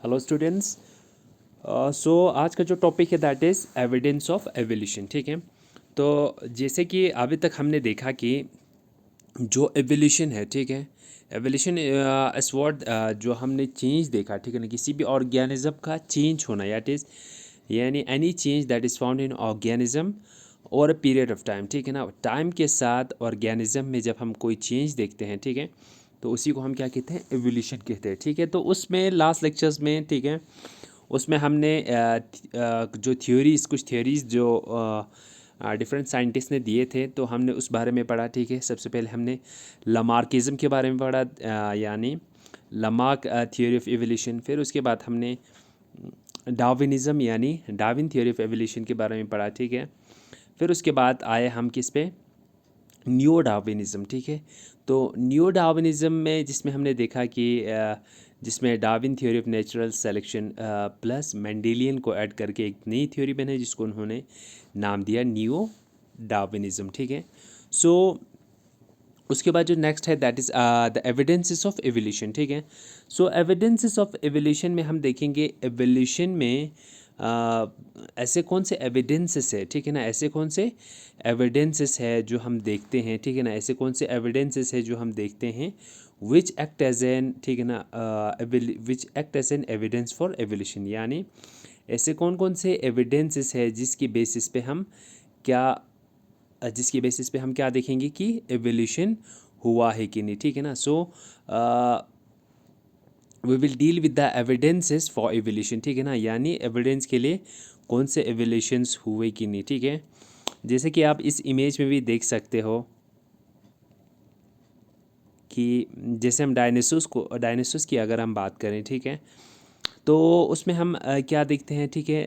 Hello students. सो आज का जो टॉपिक है that is evidence of evolution. ठीक है, तो जैसे कि अभी तक हमने देखा कि जो एवोल्यूशन है, ठीक है, एवोल्यूशन इस वर्ड जो हमने चेंज देखा, ठीक है ना, किसी भी ऑर्गेनिज्म का चेंज होना, याट इज़ यानी any change that is found in organism और अ पीरियड ऑफ टाइम। ठीक है ना, टाइम के साथ ऑर्गेनिज्म में जब हम कोई चेंज देखते हैं, ठीक है, तो उसी को हम क्या कहते हैं, एवोल्यूशन कहते हैं। ठीक है, तो उसमें लास्ट लेक्चर्स में, ठीक है, उसमें हमने जो थ्योरीज, कुछ थ्योरीज जो डिफरेंट साइंटिस्ट ने दिए थे, तो हमने उस बारे में पढ़ा। ठीक है, सबसे पहले हमने लमार्किज्म के बारे में पढ़ा, यानी लमार्क थ्योरी ऑफ एवोल्यूशन। फिर उसके बाद हमने डार्विनिज्म यानी डार्विन थ्योरी ऑफ एवोल्यूशन के बारे में पढ़ा। ठीक है, फिर उसके बाद आए हम किस पे, न्यू डार्विनिज्म। ठीक है, तो न्यू डार्विनिज्म में जिसमें हमने देखा कि जिसमें Darwin theory of natural selection plus Mendelian को ऐड करके एक नई थ्योरी बनी जिसको उन्होंने नाम दिया न्यू डार्विनिज्म। ठीक है, सो उसके बाद जो नेक्स्ट है that is the evidences of evolution. ठीक है, सो एविडेंसेस ऑफ एवोल्यूशन में हम देखेंगे एवोल्यूशन में ऐसे कौन से एविडेंसेस है, ठीक है ना, ऐसे कौन से एविडेंसेस है जो हम देखते हैं, ठीक है ना, ऐसे कौन से एविडेंसेस है जो हम देखते हैं विच एक्ट एज एन, ठीक है ना, which act as an evidence for evolution, यानी ऐसे कौन कौन से एविडेंसेस है जिसकी बेसिस पे हम क्या जिसकी बेसिस पे हम क्या देखेंगे कि एवोल्यूशन हुआ है कि नहीं। ठीक है ना, so we will deal with the evidences for evolution. ठीक है ना, यानी एविडेंस के लिए कौन से एवोल्यूशंस हुए कि नहीं। ठीक है, जैसे कि आप इस इमेज में भी देख सकते हो कि जैसे हम डायनासोर्स की अगर हम बात करें, ठीक है, तो उसमें हम क्या देखते हैं, ठीक है,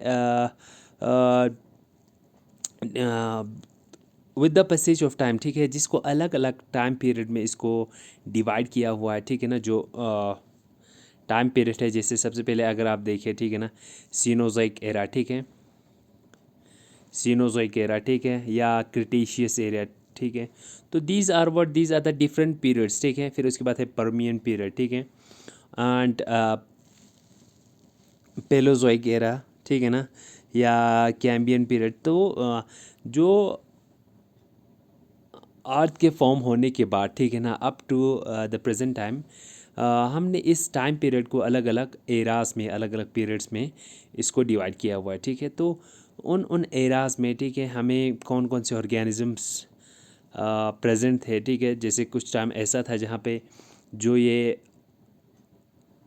with the passage of time, ठीक है, जिसको अलग अलग टाइम पीरियड में इसको डिवाइड किया हुआ है। ठीक है ना, जो टाइम पीरियड है, जैसे सबसे पहले अगर आप देखें, ठीक है ना, सीनोज़ोइक एरा, ठीक है, सीनोज़ोइक एरा, ठीक है, या क्रिटेशियस एरिया। ठीक है, तो these are the different periods. ठीक है, फिर उसके बाद है परमियन पीरियड। ठीक है, एंड पेलोज़ोइक एरा, ठीक है ना, या कैम्बियन पीरियड। तो जो अर्थ के फॉर्म होने के बाद, ठीक है ना, up to the present time, हमने इस टाइम पीरियड को अलग अलग एराज में, अलग अलग पीरियड्स में इसको डिवाइड किया हुआ है। ठीक है, तो उन उन एराज में, ठीक है, हमें कौन कौन से ऑर्गेनिजम्स प्रेजेंट थे। ठीक है, जैसे कुछ टाइम ऐसा था जहाँ पे जो ये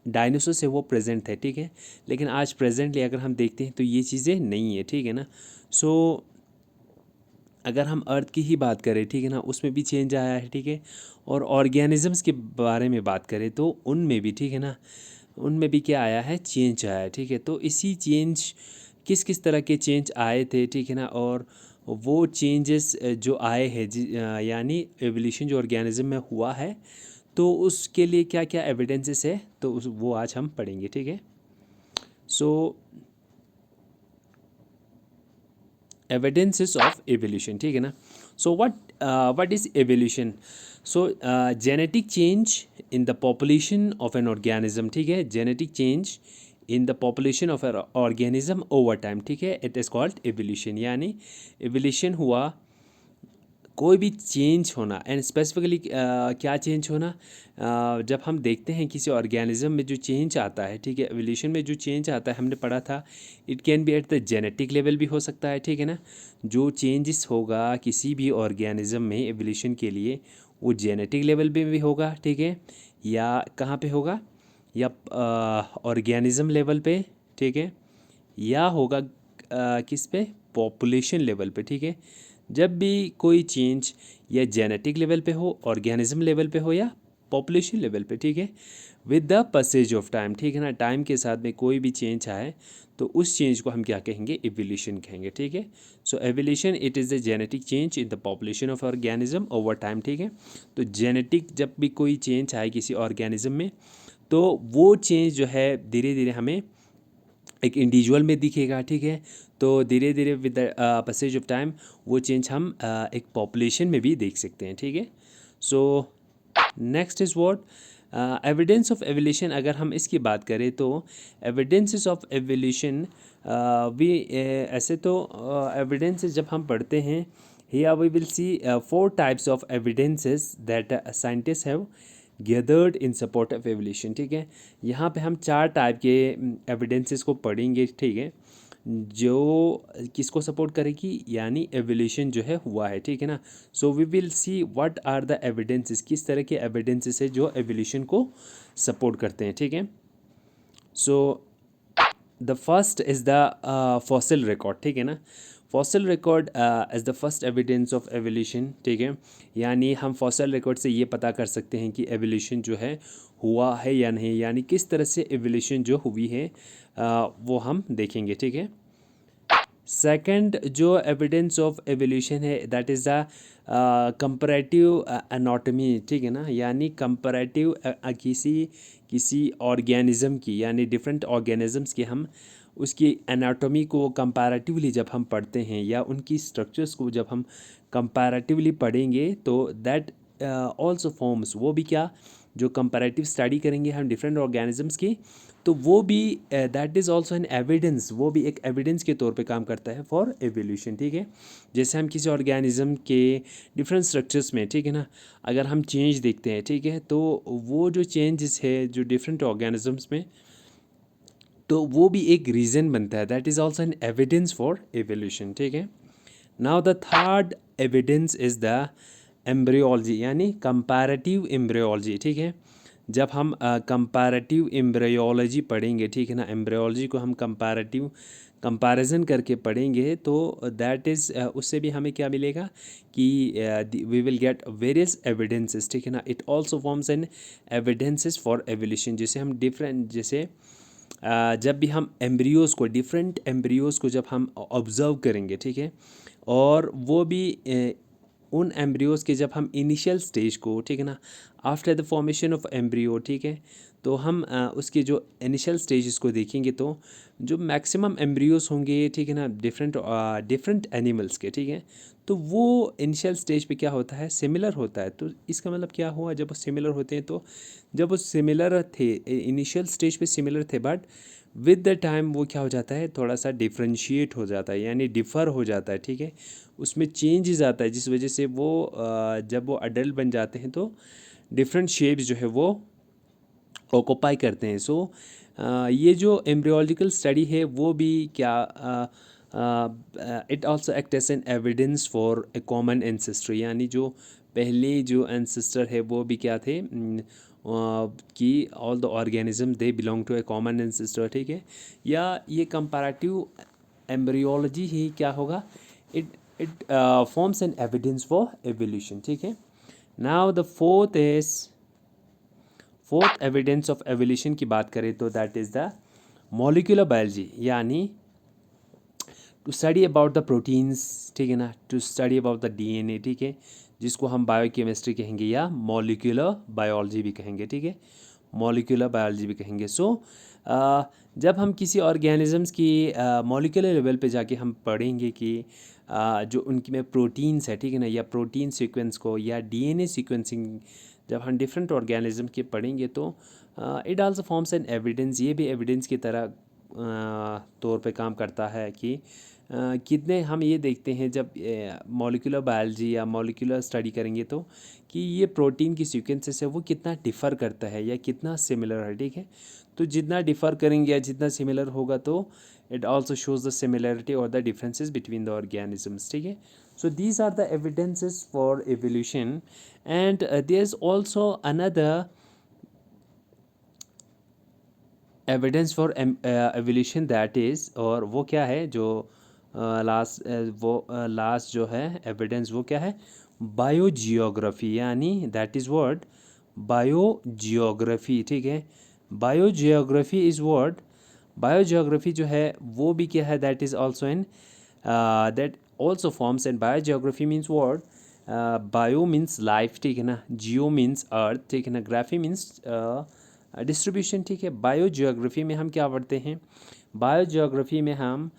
डायनासोर है वो प्रेजेंट थे। ठीक है, लेकिन आज प्रेजेंटली अगर हम देखते हैं तो ये चीज़ें नहीं है। ठीक है ना, सो अगर हम अर्थ की ही बात करें, ठीक है ना, उसमें भी चेंज आया है। ठीक है, और ऑर्गेनिजम्स के बारे में बात करें तो उनमें भी, ठीक है ना, उनमें भी क्या आया है, चेंज आया है। ठीक है, तो इसी चेंज, किस किस तरह के चेंज आए थे, ठीक है ना, और वो चेंजेस जो आए हैं यानी एवोल्यूशन जो ऑर्गेनिज्म में हुआ है, तो उसके लिए क्या क्या एविडेंसेस है, तो वो आज हम पढ़ेंगे। ठीक है, सो एविडेंसेस ऑफ एवोल्यूशन, ठीक है ना, so what is evolution, so genetic change in the population of an organism. ठीक है, genetic change in the population of an organism over time. ठीक है, इट इज़ कॉल्ड एवोल्यूशन, यानी एवोल्यूशन हुआ कोई भी चेंज होना, एंड स्पेसिफिकली क्या चेंज होना, जब हम देखते हैं किसी ऑर्गेनिज्म में जो चेंज आता है, ठीक है, एवोल्यूशन में जो चेंज आता है, हमने पढ़ा था it can be at the genetic level भी हो सकता है। ठीक है ना, जो चेंजेस होगा किसी भी ऑर्गेनिज्म में एवोल्यूशन के लिए, वो जेनेटिक लेवल पे भी होगा। ठीक है, या कहाँ पे होगा, या ऑर्गेनिज्म लेवल पे, ठीक है, या होगा किस पे, पॉपुलेशन लेवल पे। ठीक है, जब भी कोई चेंज या जेनेटिक लेवल पे हो, ऑर्गेनिज्म लेवल पे हो, या पॉपुलेशन लेवल पे, ठीक है, with the passage of time, ठीक है ना, टाइम के साथ में कोई भी चेंज आए तो उस चेंज को हम क्या कहेंगे, एवोल्यूशन कहेंगे। ठीक है, so evolution it is the genetic change in the population of organism over time. ठीक है, तो जेनेटिक जब भी कोई चेंज आए किसी ऑर्गेनिज्म में, तो वो चेंज जो है धीरे धीरे हमें एक इंडिविजुअल में दिखेगा। ठीक है, तो धीरे धीरे with the passage of time वो चेंज हम एक पॉपुलेशन में भी देख सकते हैं। ठीक है, so next is what, evidence of evolution अगर हम इसकी बात करें तो एविडेंसेस ऑफ एवोल्यूशन भी ऐसे तो एविडेंसेस जब हम पढ़ते हैं, here we will see 4 types of evidences that scientist have gathered in support of evolution. ठीक है, यहाँ पे हम 4 टाइप के एविडेंसेस को पढ़ेंगे। ठीक है, जो किसको सपोर्ट करेगी, यानी एवोल्यूशन जो है हुआ है। ठीक है ना, so we will see what are the evidences, किस तरह के एविडेंसेस है जो एवोल्यूशन को सपोर्ट करते हैं। ठीक है, so the first is the fossil record. ठीक है ना, fossil record as the first evidence of evolution. ठीक है, यानी हम फॉसिल रिकॉर्ड से ये पता कर सकते हैं कि एवोल्यूशन जो है हुआ है या नहीं, यानी किस तरह से एवोल्यूशन जो हुई है वो हम देखेंगे। ठीक है, सेकंड जो एविडेंस ऑफ एवोल्यूशन है that is the comparative anatomy. ठीक है ना, यानी कंपैरेटिव किसी ऑर्गेनिज्म की, यानी डिफरेंट ऑर्गेनिजम्स की हम उसकी एनाटॉमी को कंपैरेटिवली जब हम पढ़ते हैं या उनकी स्ट्रक्चर्स को जब हम कंपैरेटिवली पढ़ेंगे तो दैट ऑल्सो फॉर्म्स, वो भी क्या, जो कंपैरेटिव स्टडी करेंगे हम डिफरेंट ऑर्गेनिजम्स की, तो वो भी that is also an evidence, वो भी एक एविडेंस के तौर पे काम करता है फॉर एवोल्यूशन। ठीक है, जैसे हम किसी ऑर्गेनिज्म के डिफरेंट स्ट्रक्चर्स में, ठीक है ना, अगर हम चेंज देखते हैं, ठीक है, तो वो जो चेंजेस है जो डिफरेंट ऑर्गेनिजम्स में, तो वो भी एक रीज़न बनता है, that is also an evidence for evolution. ठीक है, now the third evidence is the embryology, यानी कंपैरेटिव एम्ब्रियोलॉजी। ठीक है, जब हम कंपैरेटिव एम्ब्रियोलॉजी पढ़ेंगे, ठीक है ना, एम्ब्रियोलॉजी को हम कंपैरेटिव कंपैरिजन करके पढ़ेंगे तो दैट इज़ उससे भी हमें क्या मिलेगा कि we will get various evidences. ठीक है ना, it also forms an evidences for evolution. जैसे हम डिफरेंट, जैसे जब भी हम एम्ब्रियोज़ को, डिफरेंट एम्ब्रियोज़ को जब हम ऑब्ज़र्व करेंगे, ठीक है, और वो भी उन एम्ब्रियोज़ के जब हम इनिशियल स्टेज को, ठीक है ना, after the formation of embryo, ठीक है, तो हम उसके जो इनिशियल स्टेजेस को देखेंगे तो जो मैक्सिमम एम्ब्रियोज़ होंगे, ठीक है ना, डिफरेंट एनिमल्स के, ठीक है, तो वो इनिशियल स्टेज पे क्या होता है, सिमिलर होता है। तो इसका मतलब क्या हुआ, जब वो सिमिलर होते हैं तो जब वो सिमिलर थे इनिशियल स्टेज पे सिमिलर थे, बट विद द टाइम वो क्या हो जाता है, थोड़ा सा डिफ्रेंशिएट हो जाता है, यानी डिफ़र हो जाता है। ठीक है, उसमें चेंजेस आता है, जिस वजह से वो जब वो अडल्ट बन जाते हैं तो डिफरेंट शेप्स जो है वो ऑक्यूपाई करते हैं। सो ये जो एम्ब्रियोलॉजिकल स्टडी है वो भी क्या, it also act as an evidence for a common ancestry, यानी जो पहले जो एंसेस्टर है वो भी क्या थे, कि all the organism they belong to a common ancestor. ठीक है, या ये कंपैरेटिव एम्ब्रियोलॉजी ही क्या होगा, it it forms an evidence for evolution. ठीक है, now the fourth evidence of evolution की बात करें तो that is the molecular biology, यानी to study about the proteins. ठीक है ना, to study about the DNA. ठीक है, जिसको हम बायोकेमिस्ट्री कहेंगे या मॉलिक्यूलर बायोलॉजी भी कहेंगे। ठीक है, मॉलिक्यूलर बायोलॉजी भी कहेंगे। सो जब हम किसी ऑर्गेनिजम्स की मॉलिक्यूलर लेवल पे जाके हम पढ़ेंगे कि जो उनकी में प्रोटीन्स है, ठीक है ना, या प्रोटीन सीक्वेंस को या डीएनए सीक्वेंसिंग जब हम डिफरेंट ऑर्गेनिज्म के पढ़ेंगे तो it also forms an evidence, ये भी एविडेंस की तरह तौर पे काम करता है कि कितने हम ये देखते हैं जब मॉलिक्यूलर बायोलॉजी या मॉलिक्यूलर स्टडी करेंगे तो कि ये प्रोटीन की सीक्वेंसेस है वो कितना डिफ़र करता है या कितना सिमिलर है। ठीक है, तो जितना डिफ़र करेंगे या जितना सिमिलर होगा तो it also shows the similarity और the differences between the organisms. ठीक है, so these are the evidences for evolution, and there's also another evidence for evolution that is, और वो क्या है जो लास्ट जो है एविडेंस वो क्या है, बायोजियोग्राफी, यानी दैट इज़ वर्ड बायोजियोग्राफी। ठीक है, बायोजियोग्राफी इज़ वर्ड, बायोजियोग्राफी जो है वो भी क्या है, that is also in that also forms and biogeography means word, bio means life, ठीक है ना, जियो मीन्स अर्थ, ठीक है ना, ग्राफी मीन्स डिस्ट्रीब्यूशन। ठीक है, बायोजियोग्राफी में हम क्या पढ़ते हैं, बायोजियोग्राफी में हम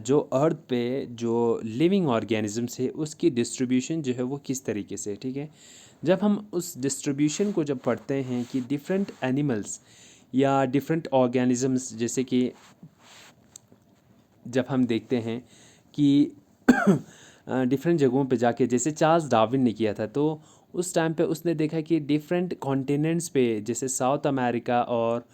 जो अर्थ पे जो लिविंग ऑर्गेनिजम्स है उसकी डिस्ट्रीब्यूशन जो है वो किस तरीके से, ठीक है, जब हम उस डिस्ट्रीब्यूशन को जब पढ़ते हैं कि डिफरेंट एनिमल्स या डिफरेंट ऑर्गेनिजम्स, जैसे कि जब हम देखते हैं कि डिफरेंट जगहों पे जाके, जैसे चार्ल्स डार्विन ने किया था, तो उस टाइम पे उसने देखा कि डिफरेंट कॉन्टिनेंट्स पे, जैसे साउथ अमेरिका और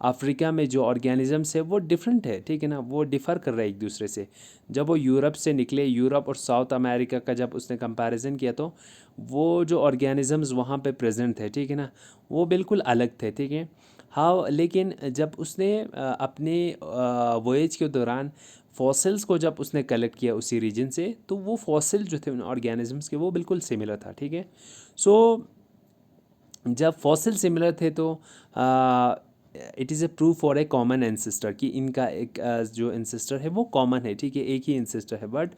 अफ्रीका में जो ऑर्गेनिजम्स है वो डिफरेंट है, ठीक है ना, वो डिफ़र कर रहा है एक दूसरे से। जब वो यूरोप से निकले, यूरोप और साउथ अमेरिका का जब उसने कंपैरिजन किया, तो वो जो ऑर्गेनिजम्स वहाँ पे प्रेजेंट थे, ठीक है ना, वो बिल्कुल अलग थे, ठीक है। हाँ, लेकिन जब उसने अपने वॉयज के दौरान फॉसिल्स को जब उसने कलेक्ट किया उसी रीजन से, तो वो फॉसिल जो थे उन ऑर्गेनिजम्स के, वो बिल्कुल सिमिलर था, ठीक है। सो जब फॉसिल सिमिलर थे, तो it is A proof for a common ancestor, कि इनका एक जो एंसेस्टर है वो कॉमन है, ठीक है, एक ही एंसेस्टर है। बट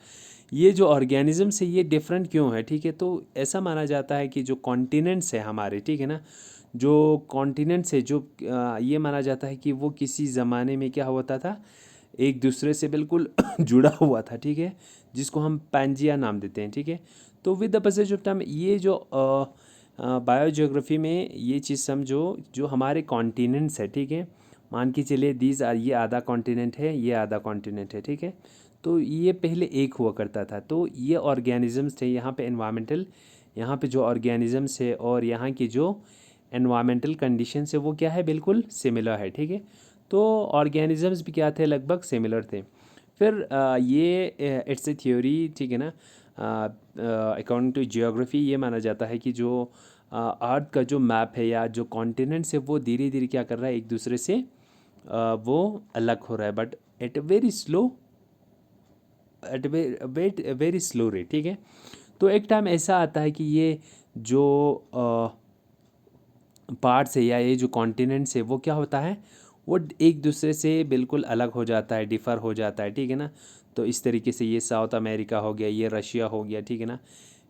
ये जो ऑर्गेनिजम्स है ये डिफरेंट क्यों है, ठीक है। तो ऐसा माना जाता है कि जो कॉन्टिनेंट्स है हमारे, ठीक है ना, जो कॉन्टिनेंट्स है, जो ये माना जाता है कि वो किसी ज़माने में क्या होता था, एक दूसरे से बिल्कुल जुड़ा हुआ था, ठीक है, जिसको हम पैंजिया नाम देते हैं, ठीक है। तो with the passage of time ये जो बायोजियोग्राफी में ये चीज़ समझो, जो हमारे कॉन्टिनेंट्स है, ठीक है, मान के चलिए दीज आर, ये आधा कॉन्टिनेंट है, ये आधा कॉन्टिनेंट है, ठीक है। तो ये पहले एक हुआ करता था, तो ये ऑर्गेनिजम्स थे यहाँ पे एनवायरमेंटल, यहाँ पे जो ऑर्गेनिजम्स है और यहाँ की जो एनवायरमेंटल कंडीशंस है वो क्या है, बिल्कुल सिमिलर है, ठीक है। तो ऑर्गेनिजम्स भी क्या थे, लगभग सिमिलर थे। फिर ये इट्स ए थ्योरी, ठीक है ना, अकॉर्डिंग टू जियोग्राफी ये माना जाता है कि जो अर्थ का जो मैप है या जो कॉन्टिनेंट्स है वो धीरे धीरे क्या कर रहा है, एक दूसरे से वो अलग हो रहा है, but at very slow, at wait very slow rate, ठीक है। तो एक टाइम ऐसा आता है कि ये जो पार्ट्स है या ये जो कॉन्टिनेंट्स है वो क्या होता है, वो एक दूसरे से बिल्कुल अलग हो जाता है, डिफ़र हो जाता है, ठीक है ना। तो इस तरीके से ये साउथ अमेरिका हो गया, ये रशिया हो गया, ठीक है ना,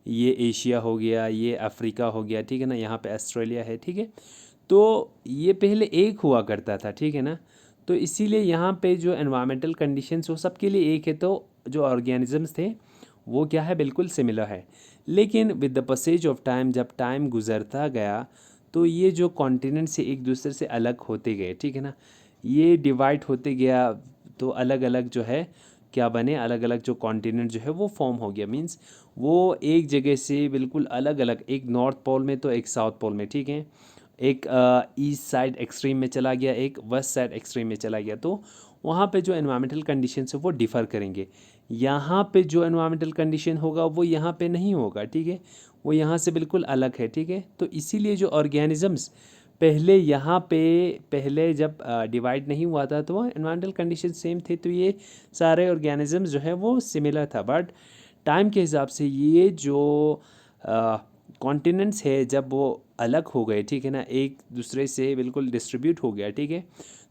ये एशिया हो गया, ये अफ्रीका हो गया, ठीक है ना, यहाँ पे ऑस्ट्रेलिया है, ठीक है। तो ये पहले एक हुआ करता था, ठीक है ना। तो इसीलिए यहाँ पे जो एनवायरमेंटल कंडीशंस वो सबके लिए एक है, तो जो ऑर्गेनिजम्स थे वो क्या है, बिल्कुल सिमिलर है। लेकिन with the possesses of time, जब टाइम गुजरता गया, तो ये जो कॉन्टिनेंट से एक दूसरे से अलग होते गए, ठीक है ना, ये डिवाइड होते गया, तो अलग अलग जो है क्या बने, अलग अलग जो कॉन्टिनेंट जो है वो फॉर्म हो गया। मींस वो एक जगह से बिल्कुल अलग अलग, एक नॉर्थ पोल में तो एक साउथ पोल में, ठीक है, एक ईस्ट साइड एक्सट्रीम में चला गया, एक वेस्ट साइड एक्सट्रीम में चला गया। तो वहाँ पे जो एनवायरमेंटल कंडीशन है वो डिफ़र करेंगे। यहाँ पे जो एनवायरमेंटल कंडीशन होगा वो यहाँ पे नहीं होगा, ठीक है, वो यहाँ से बिल्कुल अलग है, ठीक है। तो इसीलिए जो ऑर्गेनिजम्स पहले यहाँ पे, पहले जब डिवाइड नहीं हुआ था तो एनवायरमेंटल कंडीशन सेम थे, तो ये सारे ऑर्गेनिजम्स जो है वो सिमिलर था। बट टाइम के हिसाब से ये जो कॉन्टिनेंट्स है जब वो अलग हो गए, ठीक है ना, एक दूसरे से बिल्कुल डिस्ट्रीब्यूट हो गया, ठीक है,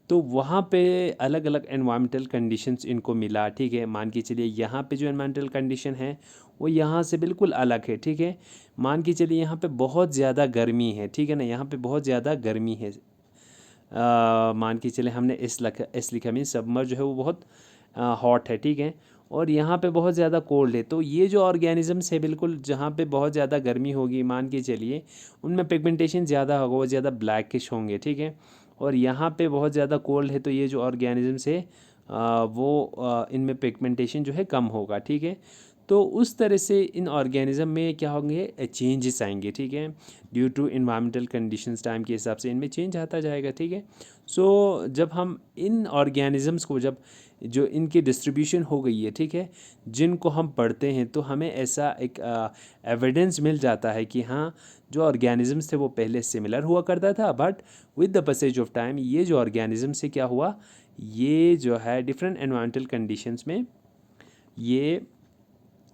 तो वहाँ पे अलग अलग एनवायरमेंटल कंडीशंस इनको मिला, ठीक है। मान के चलिए यहाँ पे जो एनवायरमेंटल कंडीशन है वो यहाँ से बिल्कुल अलग है, ठीक है। मान के चलिए यहाँ पे बहुत ज़्यादा गर्मी है, ठीक है ना, यहाँ पे बहुत ज़्यादा गर्मी है। मान के चले हमने इस लिखा मीन सबमर जो है वो बहुत हॉट है, ठीक है, और यहाँ पे बहुत ज़्यादा कोल्ड है। तो ये जो ऑर्गेनिजम्स है बिल्कुल, जहाँ पे बहुत ज़्यादा गर्मी होगी, मान के चलिए उनमें पिगमेंटेशन ज़्यादा होगा, वो ज़्यादा ब्लैकिश होंगे, ठीक है। और यहाँ पे बहुत ज़्यादा कोल्ड है, तो ये जो ऑर्गेनिजम्स है इनमें पिगमेंटेशन जो है कम होगा, ठीक है। तो उस तरह से इन ऑर्गेनिज्म में क्या होंगे, चेंजेस आएंगे, ठीक है, due to environmental conditions, time के हिसाब से इनमें चेंज आता जाएगा, ठीक है। सो जब हम इन ऑर्गेनिजम्स को, जब जो इनकी डिस्ट्रीब्यूशन हो गई है, ठीक है, जिनको हम पढ़ते हैं, तो हमें ऐसा एक एविडेंस मिल जाता है कि हाँ, जो ऑर्गेनिजम्स थे वो पहले सिमिलर हुआ करता था, but with the passage of time ये जो ऑर्गेनिज्म से क्या हुआ, ये जो है डिफरेंट एनवायरमेंटल कंडीशंस में ये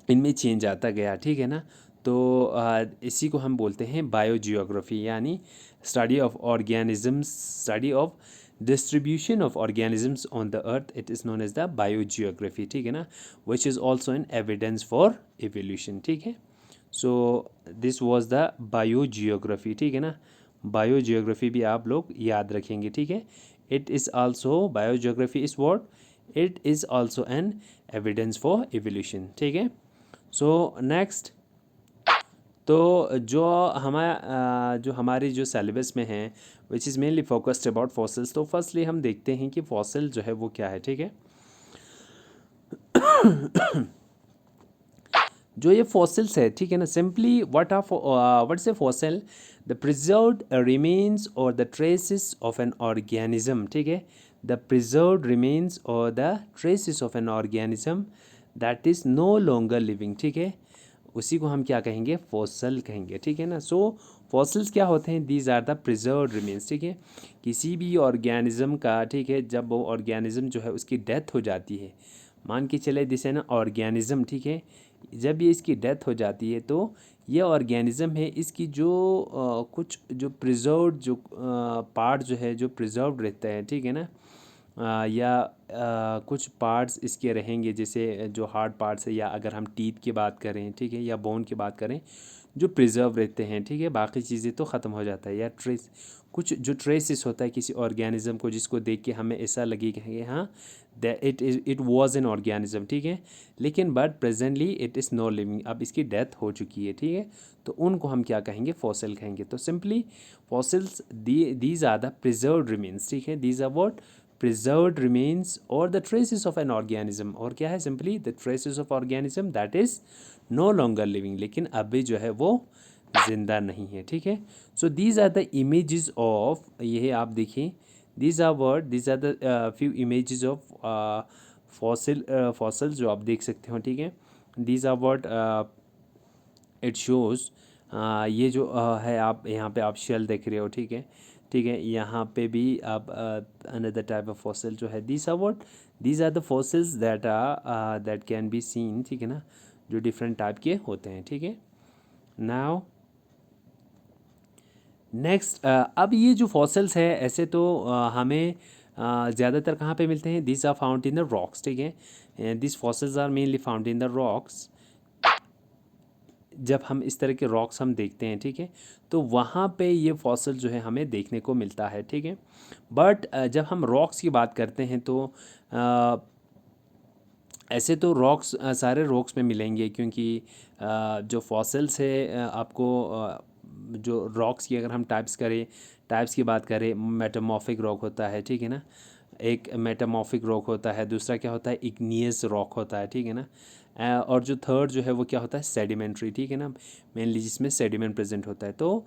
इनमें चेंज आता गया, ठीक है ना। तो इसी को हम बोलते हैं बायोजियोग्राफी, यानी study of organisms, study of distribution of organisms on the earth, it is known as the biogeography, ठीक है ना, which is also an evidence for evolution, ठीक है। So this was the biogeography, ठीक है ना। बायोजियोग्राफी भी आप लोग याद रखेंगे, ठीक है। It is also, biogeography is what, it is also an evidence for evolution, ठीक है। सो नेक्स्ट तो जो हमारी जो सिलेबस में है which is mainly focused about fossils, तो फर्स्टली हम देखते हैं कि फॉसिल जो है वो क्या है, ठीक है। जो ये फॉसिल्स है, ठीक है ना, simply what's a fossil, the preserved remains और the traces of an organism, ठीक है, द प्रिजर्व्ड रिमेन्स और the traces of an organism that is no longer living, ठीक है, उसी को हम क्या कहेंगे, फॉसल कहेंगे, ठीक है ना। सो फॉसिल्स क्या होते हैं, these are the preserved remains, ठीक है, किसी भी ऑर्गेनिज्म का, ठीक है, जब वो ऑर्गेनिज्म जो है उसकी डेथ हो जाती है, मान के चले दिस है ना ऑर्गेनिज्म, ठीक है, जब ये इसकी डेथ हो जाती है तो ये ऑर्गेनिज्म है, इसकी जो कुछ जो प्रिजर्व्ड जो पार्ट जो है जो प्रिजर्व्ड रहता है, ठीक है ना, कुछ पार्ट्स इसके रहेंगे, जैसे जो हार्ड पार्ट्स है, या अगर हम टीथ की बात करें, ठीक है, या बोन की बात करें, जो प्रिजर्व रहते हैं, ठीक है, बाकी चीज़ें तो ख़त्म हो जाता है, या ट्रेस कुछ जो ट्रेसिस होता है किसी ऑर्गेनिज्म को, जिसको देख के हमें ऐसा लगे कि हाँ इट वाज एन ऑर्गेनिज्म, ठीक है, लेकिन but presently it is no living, अब इसकी डेथ हो चुकी है, ठीक है, तो उनको हम क्या कहेंगे, फॉसिल कहेंगे। तो simply fossils these are the preserved remains, ठीक है, these are what preserved remains or the traces of an organism, और क्या है, simply the traces of organism that is no longer living, लेकिन अभी जो है वो जिंदा नहीं है, ठीक है। So these are the images of, ये आप देखिए, these are the few images of fossil जो आप देख सकते हो, ठीक है, these are word it shows, ये जो है, आप यहाँ पे आप शेल देख रहे हो, ठीक है, ठीक है, यहाँ पे भी आप अनदर टाइप ऑफ फॉसिल जो है, these are the fossils that can be seen, ठीक है ना, जो डिफरेंट टाइप के होते हैं, ठीक है। नाउ नेक्स्ट, अब ये जो फॉसिल्स है, ऐसे तो हमें ज़्यादातर कहाँ पे मिलते हैं, this are found in the rocks, ठीक है, this fossils are mainly found in the rocks. जब हम इस तरह के रॉक्स हम देखते हैं, ठीक है, तो वहाँ पे ये फॉसिल जो है हमें देखने को मिलता है, ठीक है। बट जब हम रॉक्स की बात करते हैं तो ऐसे तो रॉक्स सारे रॉक्स में मिलेंगे, क्योंकि जो फॉसिल्स है आपको जो रॉक्स की अगर हम टाइप्स की बात करें, मेटामॉर्फिक रॉक होता है, ठीक है ना, एक मेटामॉर्फिक रॉक होता है, दूसरा क्या होता है, इग्नियस रॉक होता है, ठीक है ना, और जो थर्ड जो है वो क्या होता है, सेडिमेंट्री, ठीक है ना, मेनली जिसमें सेडिमेंट प्रेजेंट होता है। तो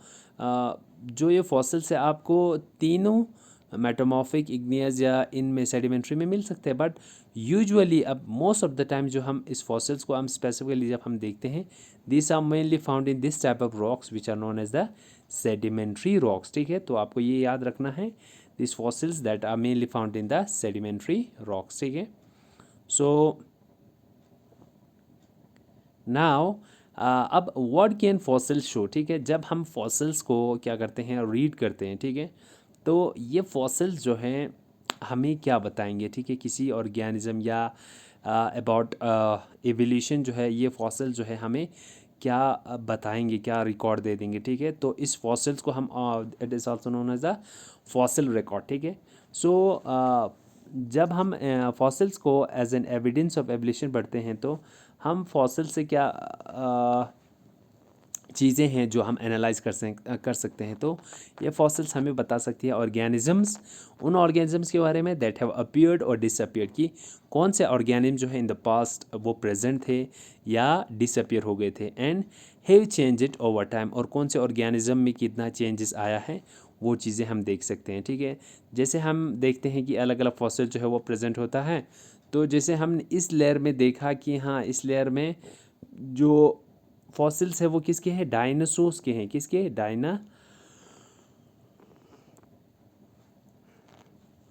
जो ये फॉसिल्स है आपको तीनों मेटामॉर्फिक, इग्नियस या इनमें सेडिमेंट्री में मिल सकते हैं, बट यूजुअली अब मोस्ट ऑफ द टाइम जो हम इस फॉसिल्स को हम स्पेसिफिकली जब हम देखते हैं, this are mainly found in this type of rocks which are known as the sedimentary rocks, ठीक है, तो आपको ये याद रखना है, this fossils that are mainly found in the sedimentary rocks, ठीक है। सो नाउ अब व्हाट कैन फॉसिल्स शो, ठीक है, जब हम फॉसिल्स को क्या करते हैं, रीड करते हैं, ठीक है, तो ये फॉसिल्स जो हैं हमें क्या बताएंगे, ठीक है, किसी ऑर्गेनिज्म या अबाउट एवोल्यूशन जो है, ये फॉसिल जो है हमें क्या बताएंगे, क्या रिकॉर्ड दे देंगे, ठीक है। तो इस फॉसिल्स को हम it is also known as the fossil record, ठीक है। सो जब हम फॉसिल्स को as an evidence of evolution पढ़ते हैं, तो हम फॉसिल से क्या चीज़ें हैं जो हम एनालाइज कर सकते हैं, तो ये फॉसिल्स हमें बता सकती है ऑर्गेनिजम्स, उन ऑर्गेनिजम्स के बारे में दैट हैव अपीयर्ड और डिसअपीयर्ड, कि कौन से ऑर्गेनिज्म जो है इन द पास्ट वो प्रेजेंट थे या डिसअपीयर हो गए थे, and have change it over time, और कौन से ऑर्गेनिज्म में कितना चेंजेस आया है, वो चीज़ें हम देख सकते हैं, ठीक है। जैसे हम देखते हैं कि अलग अलग फॉसिल जो है वो प्रेजेंट होता है, तो जैसे हमने इस लेयर में देखा कि हाँ, इस लेयर में जो फॉसिल्स है वो किसके हैं, डायनासोर्स के हैं, किसके,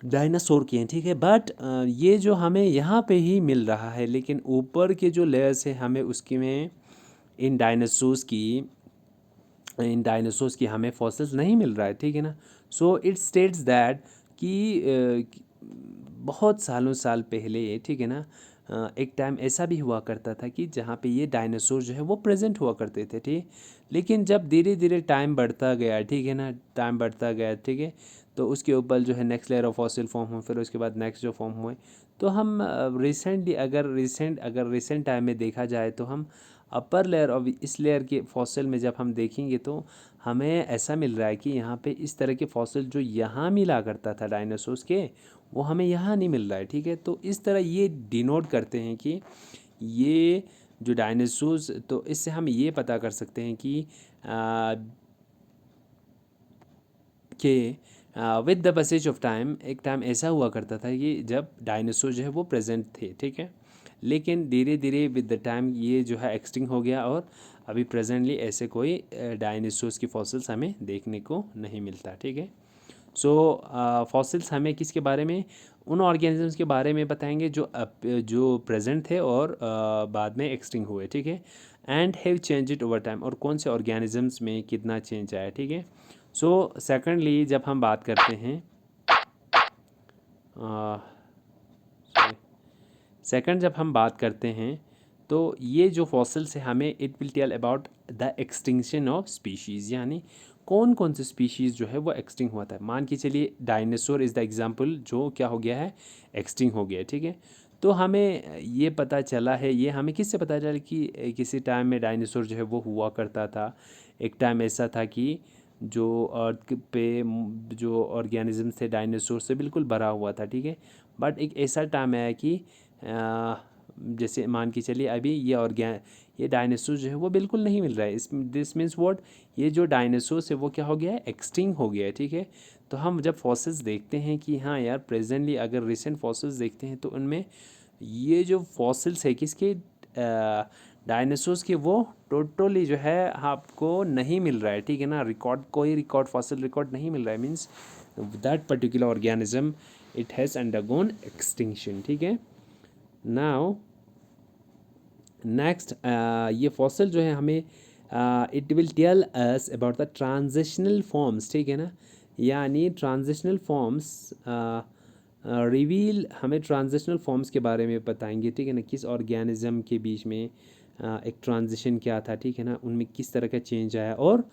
डायनासोर के हैं, ठीक है। बट ये जो हमें यहाँ पे ही मिल रहा है, लेकिन ऊपर के जो लेयर्स है हमें उसकी में इन डायनासोर्स की हमें फॉसिल्स नहीं मिल रहा है, ठीक है ना। सो इट स्टेट्स दैट कि बहुत सालों साल पहले, ठीक है ना, एक टाइम ऐसा भी हुआ करता था कि जहाँ पे ये डायनासोर जो है वो प्रेजेंट हुआ करते थे, ठीक। लेकिन जब धीरे धीरे टाइम बढ़ता गया, ठीक है ना, टाइम बढ़ता गया, ठीक है, तो उसके ऊपर जो है next layer of fossil form हुए, फिर उसके बाद नेक्स्ट जो फॉर्म हुए, तो हम रिसेंट टाइम में देखा जाए तो हम अपर लेयर और इस लेयर के फॉसिल में जब हम देखेंगे तो हमें ऐसा मिल रहा है कि यहाँ पे इस तरह के फॉसिल जो यहाँ मिला करता था डायनासोर्स के, वो हमें यहाँ नहीं मिल रहा है। ठीक है, तो इस तरह ये डिनोट करते हैं कि ये जो डायनासोर्स, तो इससे हम ये पता कर सकते हैं कि with the passage of time, एक टाइम ऐसा हुआ करता था कि जब डायनासोर जो है वो प्रेजेंट थे। ठीक है, लेकिन धीरे धीरे विद द टाइम ये जो है एक्सटिंक्ट हो गया और अभी प्रेजेंटली ऐसे कोई डायनासोर्स की फॉसिल्स हमें देखने को नहीं मिलता। ठीक है, सो फॉसिल्स हमें किसके बारे में, उन ऑर्गेनिजम्स के बारे में बताएंगे जो प्रेजेंट थे और बाद में एक्सटिंक्ट हुए। ठीक है, and have change it over time, और कौन से ऑर्गेनिजम्स में कितना चेंज आया। ठीक है, सो सेकेंडली जब हम बात करते हैं सेकंड जब हम बात करते हैं तो ये जो फॉसिल्स है हमें it will tell about the extinction of species, यानी कौन कौन से स्पीशीज़ जो है वो एक्सटिंक्ट हुआ था। मान के चलिए डायनासोर इज़ द एग्जांपल, जो क्या हो गया है, एक्सटिंक्ट हो गया है। ठीक है, तो हमें ये पता चला है, ये हमें किससे पता चला कि किसी टाइम में डायनासोर जो है वो हुआ करता था। एक टाइम ऐसा था कि जो अर्थ पे जो ऑर्गेनिज्म थे डायनासोर से बिल्कुल भरा हुआ था। ठीक है, बट एक ऐसा टाइम आया कि जैसे मान के चलिए अभी ये डायनासोर जो है वो बिल्कुल नहीं मिल रहा है। इस दिस मीन्स व्हाट, ये जो डायनासोर है वो क्या हो गया है, एक्सटिंक्ट हो गया है। ठीक है, तो हम जब फॉसिल्स देखते हैं कि हाँ यार, प्रेजेंटली अगर रिसेंट फॉसिल्स देखते हैं तो उनमें ये जो फॉसिल्स है किसके, डायनासोर्स के, वो टोटली जो है आपको नहीं मिल रहा है। ठीक है ना, रिकॉर्ड, कोई रिकॉर्ड, फॉसिल रिकॉर्ड नहीं मिल रहा है। Means that particular organism it has undergone extinction. ठीक है, नाउ नेक्स्ट ये फॉसिल जो है हमें it will tell us about the transitional forms. ठीक है ना, यानी ट्रांजिशनल फॉर्म्स रिवील, हमें ट्रांजिशनल फॉर्म्स के बारे में बताएंगे। ठीक है ना, किस ऑर्गेनिज्म के बीच में एक ट्रांजिशन क्या था। ठीक है ना, उनमें किस तरह का चेंज आया, और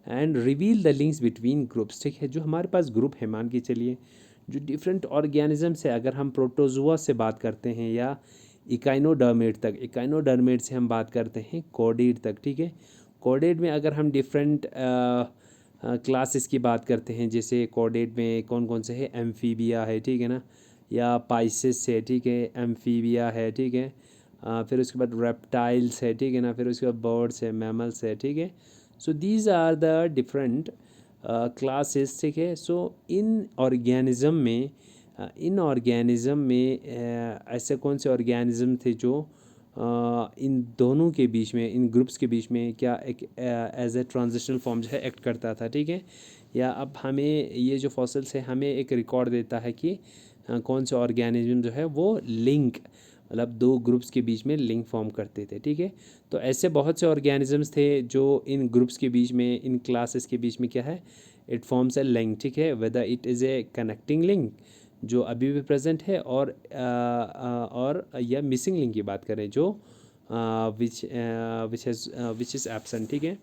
and reveal the links between groups. ठीक है, जो हमारे पास ग्रुप है, मान के चलिए जो डिफरेंट ऑर्गेनिज्म है, अगर हम प्रोटोजुआ से बात करते हैं या इकाइनोडर्मेट तक, इकाइनोडर्मेट से हम बात करते हैं कोडिड तक। ठीक है, कोडिड में अगर हम डिफरेंट क्लासेस की बात करते हैं, जैसे कोडिड में कौन कौन से है, एम्फीबिया है। ठीक है ना, या पाइसेस है। ठीक है, एम्फीबिया है। ठीक है, फिर उसके बाद रेप्टाइल्स है। ठीक है ना, फिर उसके बाद बर्ड्स है, मैमल्स है। ठीक है, so these are the different classes. ठीक है, सो इन ऑर्गेनिज़म में ऐसे कौन से ऑर्गेनिज़म थे जो इन दोनों के बीच में, इन ग्रुप्स के बीच में क्या एक एज ए ट्रांजिशनल फॉर्म जो है एक्ट करता था। ठीक है, या अब हमें ये जो फॉसिल्स है हमें एक रिकॉर्ड देता है कि कौन से ऑर्गेनिज्म जो है वो लिंक, मतलब दो ग्रुप्स के बीच में लिंक फॉर्म करते थे। ठीक है, तो ऐसे बहुत से ऑर्गेनिजम्स थे जो इन ग्रुप्स के बीच में, इन क्लासेस के बीच में क्या है, इट फॉर्म्स ए लिंक। ठीक है, whether it is A connecting link जो अभी भी प्रेजेंट है, और या मिसिंग लिंक की बात करें जो विच इज़ एब्सेंट। ठीक है,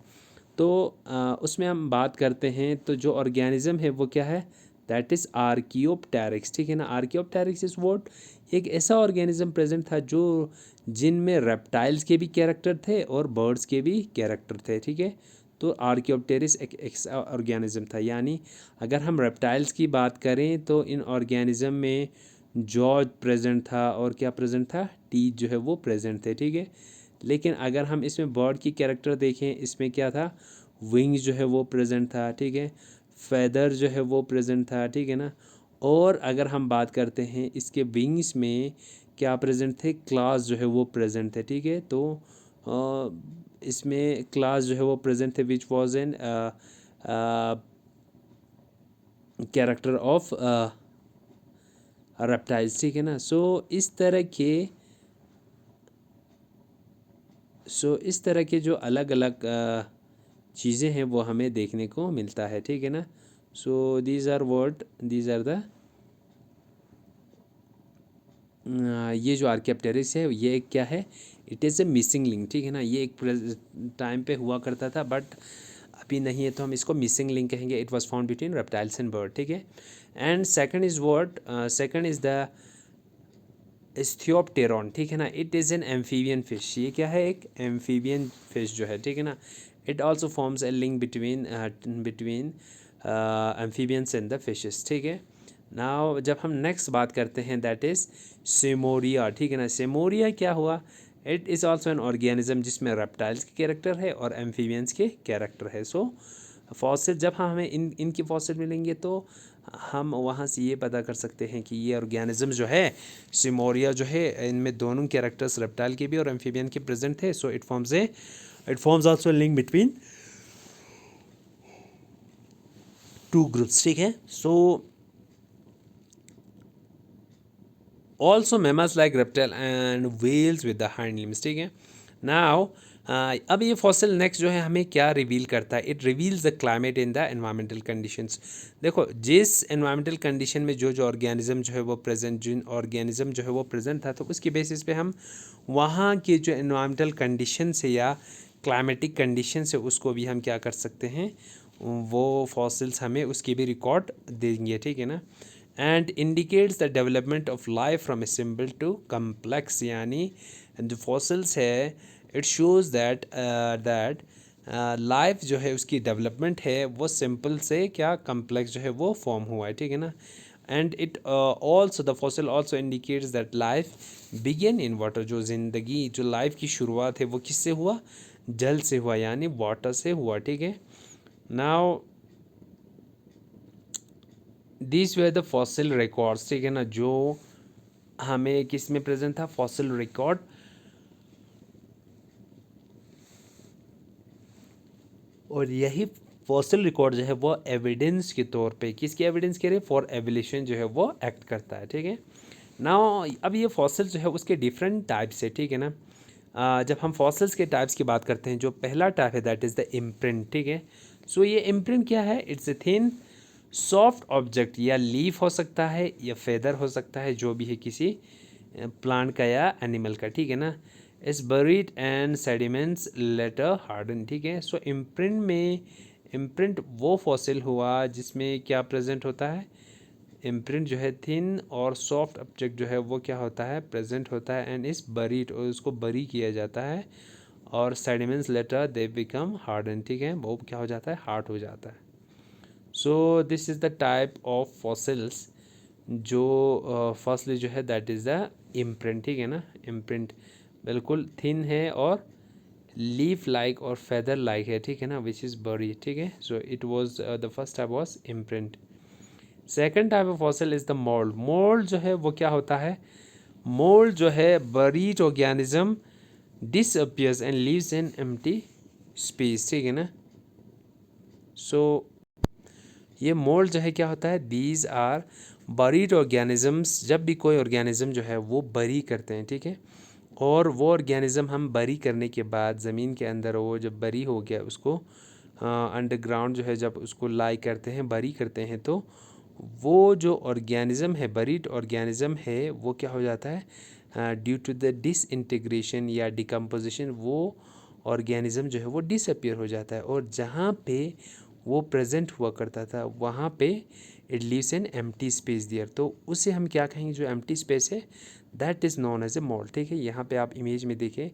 तो उसमें हम बात करते हैं तो जो ऑर्गेनिज्म है वो क्या है, दैट इज़ आर्कियोप्टेरिक्स। ठीक है ना, आर्कियोप्टेरिक्स इज व्हाट, एक ऐसा ऑर्गेनिज्म प्रेजेंट था जो जिनमें रेप्टाइल्स के भी कैरेक्टर थे और बर्ड्स के भी कैरेक्टर थे। ठीक है, तो आर्कियोप्टेरिक्स एक ऐसा ऑर्गेनिज्म था। यानी अगर हम रेप्टाइल्स की बात करें तो इन ऑर्गेनिज्म में जॉ प्रेजेंट था और क्या प्रेजेंट था, टीथ जो है वो प्रेजेंट थे। ठीक है, लेकिन अगर हम इसमें बर्ड की कैरेक्टर देखें, इसमें क्या था, विंग्स जो है वो प्रेजेंट था। ठीक है, फेदर जो है वो प्रेजेंट था। ठीक है ना, और अगर हम बात करते हैं इसके विंग्स में क्या प्रेजेंट थे, क्लास जो है वो प्रेजेंट थे। ठीक है, तो इसमें क्लास जो है वो प्रेजेंट थे which was an character of reptiles. ठीक है ना, इस तरह के जो अलग अलग चीज़ें हैं वो हमें देखने को मिलता है। ठीक है ना, सो दीज आर द ये जो आर्कियोप्टेरिक्स है ये एक क्या है, it is A missing link. ठीक है ना, ये एक टाइम पे हुआ करता था बट अभी नहीं है, तो हम इसको मिसिंग लिंक कहेंगे। It was found between reptiles and bird. ठीक है, एंड सेकंड इज़ द एस्थियोप्टेरॉन, ठीक है ना, it is an amphibian fish. ये क्या है, एक एम्फीबियन फिश जो है, ठीक है ना। It also forms a link between between amphibians and the fishes, ठीक है। नाउ जब हम नेक्स्ट बात करते हैं दैट इज़ सेमोरिया, ठीक है ना। सेमोरिया क्या हुआ, it is also an organism जिसमें रेप्टाइल्स के कैरेक्टर है और एम्फीबियंस के कैरेक्टर है। सो फॉसिल जब हमें इनकी फॉसिल मिलेंगे तो हम वहाँ से ये पता कर सकते हैं कि ये ऑर्गेनिज्म जो है सिमोरिया जो है, इनमें दोनों कैरेक्टर्स रेप्टाइल के भी और एम्फीबियन के प्रेजेंट थे। So it forms also link between two groups, ठीक है। So also mammals like reptile and whales with the hind limbs, ठीक है। नाउ अब ये फॉसिल नेक्स्ट जो है हमें क्या रिवील करता है, it reveals the climate in the environmental conditions. देखो जिस एनवायरमेंटल कंडीशन में जो जो ऑर्गेनिज्म जो है वो प्रेजेंट, जिन ऑर्गेनिज्म जो है वो प्रेजेंट था, तो उसकी बेसिस पे हम वहाँ के जो एनवायरमेंटल कंडीशन से या क्लाइमेटिक कंडीशन से उसको भी हम क्या कर सकते हैं, वो फॉसिल्स हमें उसकी भी रिकॉर्ड देंगे, ठीक है ना। And indicates the development of life from a simple to complex, यानी जो फॉसिल्स है इट शोज़ दैट लाइफ जो है उसकी डेवलपमेंट है वो सिंपल से क्या कम्प्लेक्स जो है वो फॉर्म हुआ है, ठीक है ना। And it also the fossil also indicates that life begin in water, जो ज़िंदगी जो लाइफ की शुरुआत है वो किससे हुआ, जल से हुआ, यानी वाटर से हुआ, ठीक है। Now this way the fossil records, ठीक है ना, जो हमें किस में प्रेजेंट था, फॉसिल रिकॉर्ड। और यही फॉसिल रिकॉर्ड जो है वो एविडेंस के तौर पे किसकी एविडेंस के रहे, फॉर एवोल्यूशन जो है वो एक्ट करता है, ठीक है। नाउ अब ये फॉसिल जो है उसके डिफरेंट टाइप्स है, ठीक है ना। जब हम फॉसिल्स के टाइप्स की बात करते हैं, जो पहला टाइप है दैट इज़ द इम्प्रिंट, ठीक है। सो ये इम्प्रिंट क्या है, it's a thin soft object, या लीफ हो सकता है या फेदर हो सकता है, जो भी है किसी प्लांट का या एनिमल का, ठीक है ना। Is buried and sediments later harden, ठीक है। सो इम्प्रिंट में, इम्प्रिंट वो फॉसिल हुआ जिसमें क्या प्रेजेंट होता है, इम्प्रिंट जो है थिन और सॉफ्ट ऑब्जेक्ट जो है वो क्या होता है, प्रेजेंट होता है, एंड इस बरीड, और उसको बरी किया जाता है, और sediments later they become harden, ठीक है, वो क्या हो जाता है, हार्ड हो जाता है। So this is the type of fossils जो फर्स्टली जो है दैट इज़ द इम्प्रिंट, ठीक है ना। इम्प्रिंट बिल्कुल थिन है और लीफ लाइक और फेदर लाइक है, ठीक है ना, विच इज़ बरी, ठीक है। So it was the first type was imprint. Second type of fossil is the mould. Mould जो है वो क्या होता है, मोल्ड जो है buried organism disappears and leaves in empty space, ठीक है ना। सो ये मोल्ड जो है क्या होता है, दीज आर बरीड ऑर्गेनिजम्स। जब भी कोई ऑर्गेनिज्म जो है वो बरी करते हैं, ठीक है, और वो ऑर्गेनिज्म हम बरी करने के बाद ज़मीन के अंदर वो जब बरी हो गया उसको अंडरग्राउंड जो है जब उसको लाई करते हैं, बरी करते हैं, तो वो जो ऑर्गेनिज्म है, बरीड ऑर्गेनिज्म है, वो क्या हो जाता है, ड्यू टू द डिसइंटीग्रेशन या डिकम्पोजिशन, वो ऑर्गेनिज्म जो है वो डिसअपियर हो जाता है, और जहाँ पे वो प्रेजेंट हुआ करता था वहाँ पे it leaves an empty space there, तो उसे हम क्या कहेंगे, जो एम्प्टी स्पेस है that is known as a mould, ठीक है। यहाँ पे आप इमेज में देखें,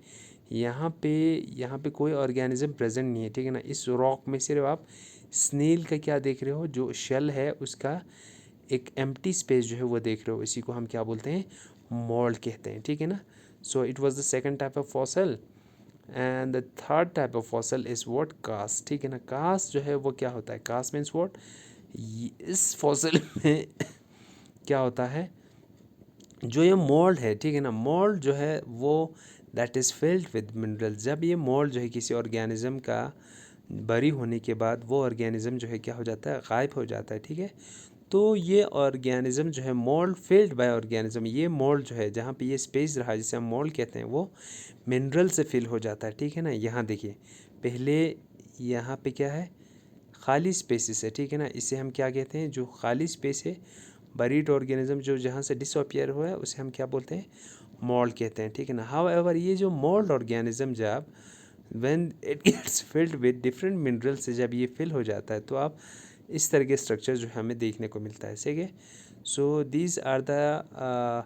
यहाँ पे कोई ऑर्गेनिज्म प्रेजेंट नहीं है, ठीक है ना। इस रॉक में सिर्फ आप स्नेल का क्या देख रहे हो, जो शेल है उसका एक एम्प्टी स्पेस जो है वो देख रहे हो, इसी को हम क्या बोलते हैं, मोल्ड कहते हैं, ठीक है ना। So it was the second type of fossil. And the third type of fossil is what, cast, ठीक है ना। कास्ट जो है वो क्या होता है, कास्ट मीन्स व्हाट, इस फॉसल में क्या होता है, जो ये मोल्ड है, ठीक है ना, मोल्ड जो है वो that is filled with minerals. जब ये मोल्ड जो है किसी ऑर्गेनिज्म का बरी होने के बाद वो ऑर्गेनिज्म जो है क्या हो जाता है, गायब हो जाता है, ठीक है। तो ये ऑर्गेनिज्म जो है मोल्ड फिल्ड बाय ऑर्गेनिज्म, ये मोल्ड जो है जहाँ पे ये स्पेस रहा जिसे हम मोल्ड कहते हैं, वो मिनरल से फिल हो जाता है, ठीक है ना। यहाँ देखिए पहले यहाँ पे क्या है, खाली स्पेसिस है, ठीक है ना, इसे हम क्या कहते हैं, जो खाली स्पेस है बरीड ऑर्गेनिज्म जो जहाँ से डिसअपियर हुआ है उसे हम क्या बोलते हैं, मोल्ड कहते हैं, ठीक है ना। हाउ एवर ये जो मोल्ड ऑर्गेनिज्म जब when it gets filled with different mineral से जब ये फिल हो जाता है, तो आप इस तरह के स्ट्रक्चर जो हमें देखने को मिलता है, ठीक है। So these are the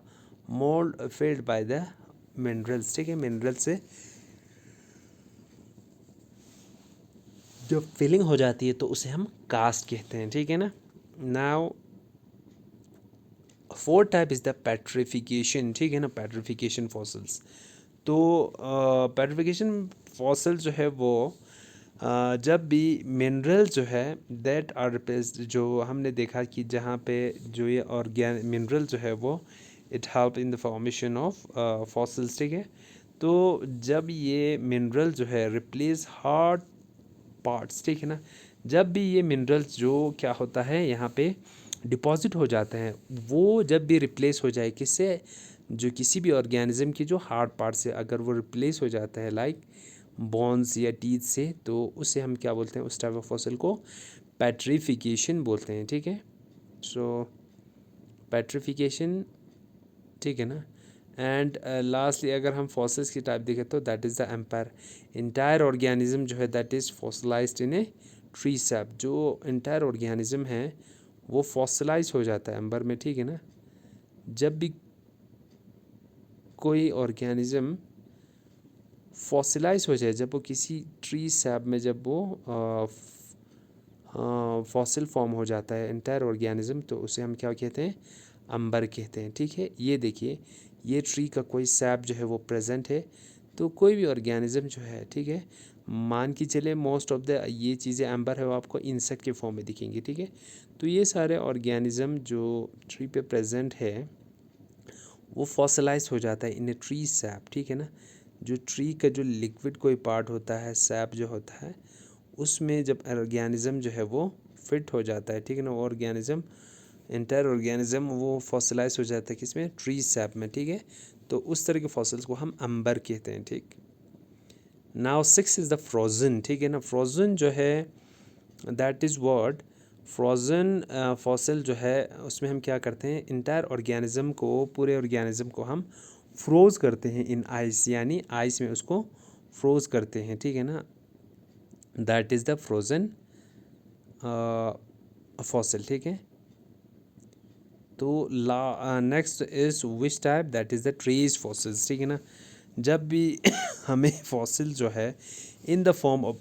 mould filled by the minerals, ठीक है। मिनरल से जब फिलिंग हो जाती है तो उसे हम कास्ट कहते हैं, ठीक है ना। Now fourth type is the petrification, ठीक है ना, पेट्रिफिकेशन फॉसिल्स। तो पेट्रिफिकेशन फॉसिल जो है वो जब भी मिनरल जो है दैट आर रिप्लेस्ड, जो हमने देखा कि जहाँ पे जो ये ऑर्गेन मिनरल जो है वो it help in the formation of fossils, ठीक है। तो जब ये मिनरल जो है रिप्लेस हार्ड पार्ट्स, ठीक है ना, जब भी ये मिनरल्स जो क्या होता है यहाँ पे डिपॉजिट हो जाते हैं, वो जब भी रिप्लेस हो जाए किससे, जो किसी भी ऑर्गेनिज्म की जो हार्ड पार्ट से अगर वो रिप्लेस हो जाता है लाइक बोन्स या टीथ से, तो उसे हम क्या बोलते हैं, उस टाइप ऑफ फॉसिल को पेट्रिफिकेशन बोलते हैं, ठीक है। सो पेट्रिफिकेशन, ठीक है ना। एंड लास्टली अगर हम फॉसिल्स की टाइप देखें तो that is the empire, entire organism जो है that is fossilized in a tree sap, जो इंटायर ऑर्गेनिज्म है वो फॉसिलाइज हो जाता है एम्बर में, ठीक है ना। जब भी कोई ऑर्गेनिज्म फॉसिलाइज हो जाए, जब वो किसी ट्री सैप में जब वो फॉसिल फॉर्म हो जाता है इंटायर ऑर्गेनिज्म, तो उसे हम क्या कहते हैं, अंबर कहते हैं, ठीक है। ये देखिए ये ट्री का कोई सैप जो है वो प्रेजेंट है, तो कोई भी ऑर्गेनिज्म जो है, ठीक है, मान के चले मोस्ट ऑफ द ये चीज़ें एम्बर है वो आपको इंसेक्ट के फॉर्म में दिखेंगी, ठीक है। तो ये सारे ऑर्गेनिज्म जो ट्री पे प्रेजेंट है वो फॉसिलाइज हो जाता है इन ए ट्री सैप, ठीक है ना। जो ट्री का जो लिक्विड कोई पार्ट होता है, सैप जो होता है, उसमें जब ऑर्गेनिज्म जो है वो फिट हो जाता है, ठीक है ना, ऑर्गेनिज्म इंटायर ऑर्गेनिज्म वो फॉसिलाइज हो जाता है किसमें, ट्री सैप में, ठीक है। तो उस तरह के फॉसिल्स को हम अंबर कहते हैं, ठीक। Now six is the frozen, ठीक है ना। फ्रोज़न जो है that is word frozen fossil जो है उसमें हम क्या करते हैं, इंटायर ऑर्गेनिज्म को, पूरे ऑर्गेनिज्म को हम फ्रोज़ करते हैं इन आइस, यानी आइस में उसको फ्रोज़ करते हैं, ठीक है ना। That is the frozen fossil, ठीक है। तो next is which type, that is the trees fossils, ठीक है ना। जब भी हमें फॉसिल जो है in the form of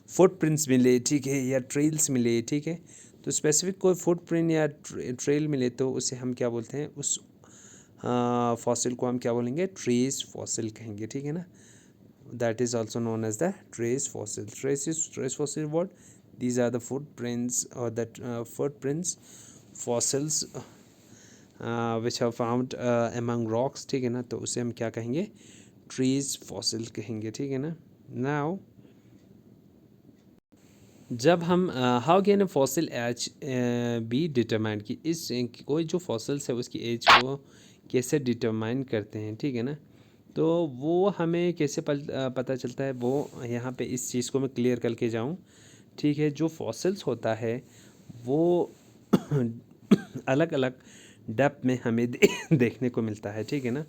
footprints मिले, ठीक है, या ट्रेल्स मिले, ठीक है, तो स्पेसिफिक कोई फुटप्रिंट या ट्रेल मिले तो उसे हम क्या बोलते हैं, उस फॉसिल को हम क्या बोलेंगे, ट्रेस फॉसिल कहेंगे, ठीक है ना। That is also known as the trace fossil. Trace fossil word, these are the footprints or the footprints fossils which are found among rocks, ठीक है ना, तो उसे हम क्या कहेंगे, ट्रीज फॉसिल कहेंगे, ठीक है ना। नाउ जब हम how can a fossil age be determined, कि इस कोई जो फॉसिल्स है उसकी एज को कैसे डिटरमाइन करते हैं, ठीक है ना। तो वो हमें कैसे पता चलता है, वो यहाँ पे इस चीज़ को मैं क्लियर करके जाऊँ, ठीक है। जो फॉसिल्स होता है वो अलग अलग डेप्थ में हमें देखने को मिलता है, ठीक है ना।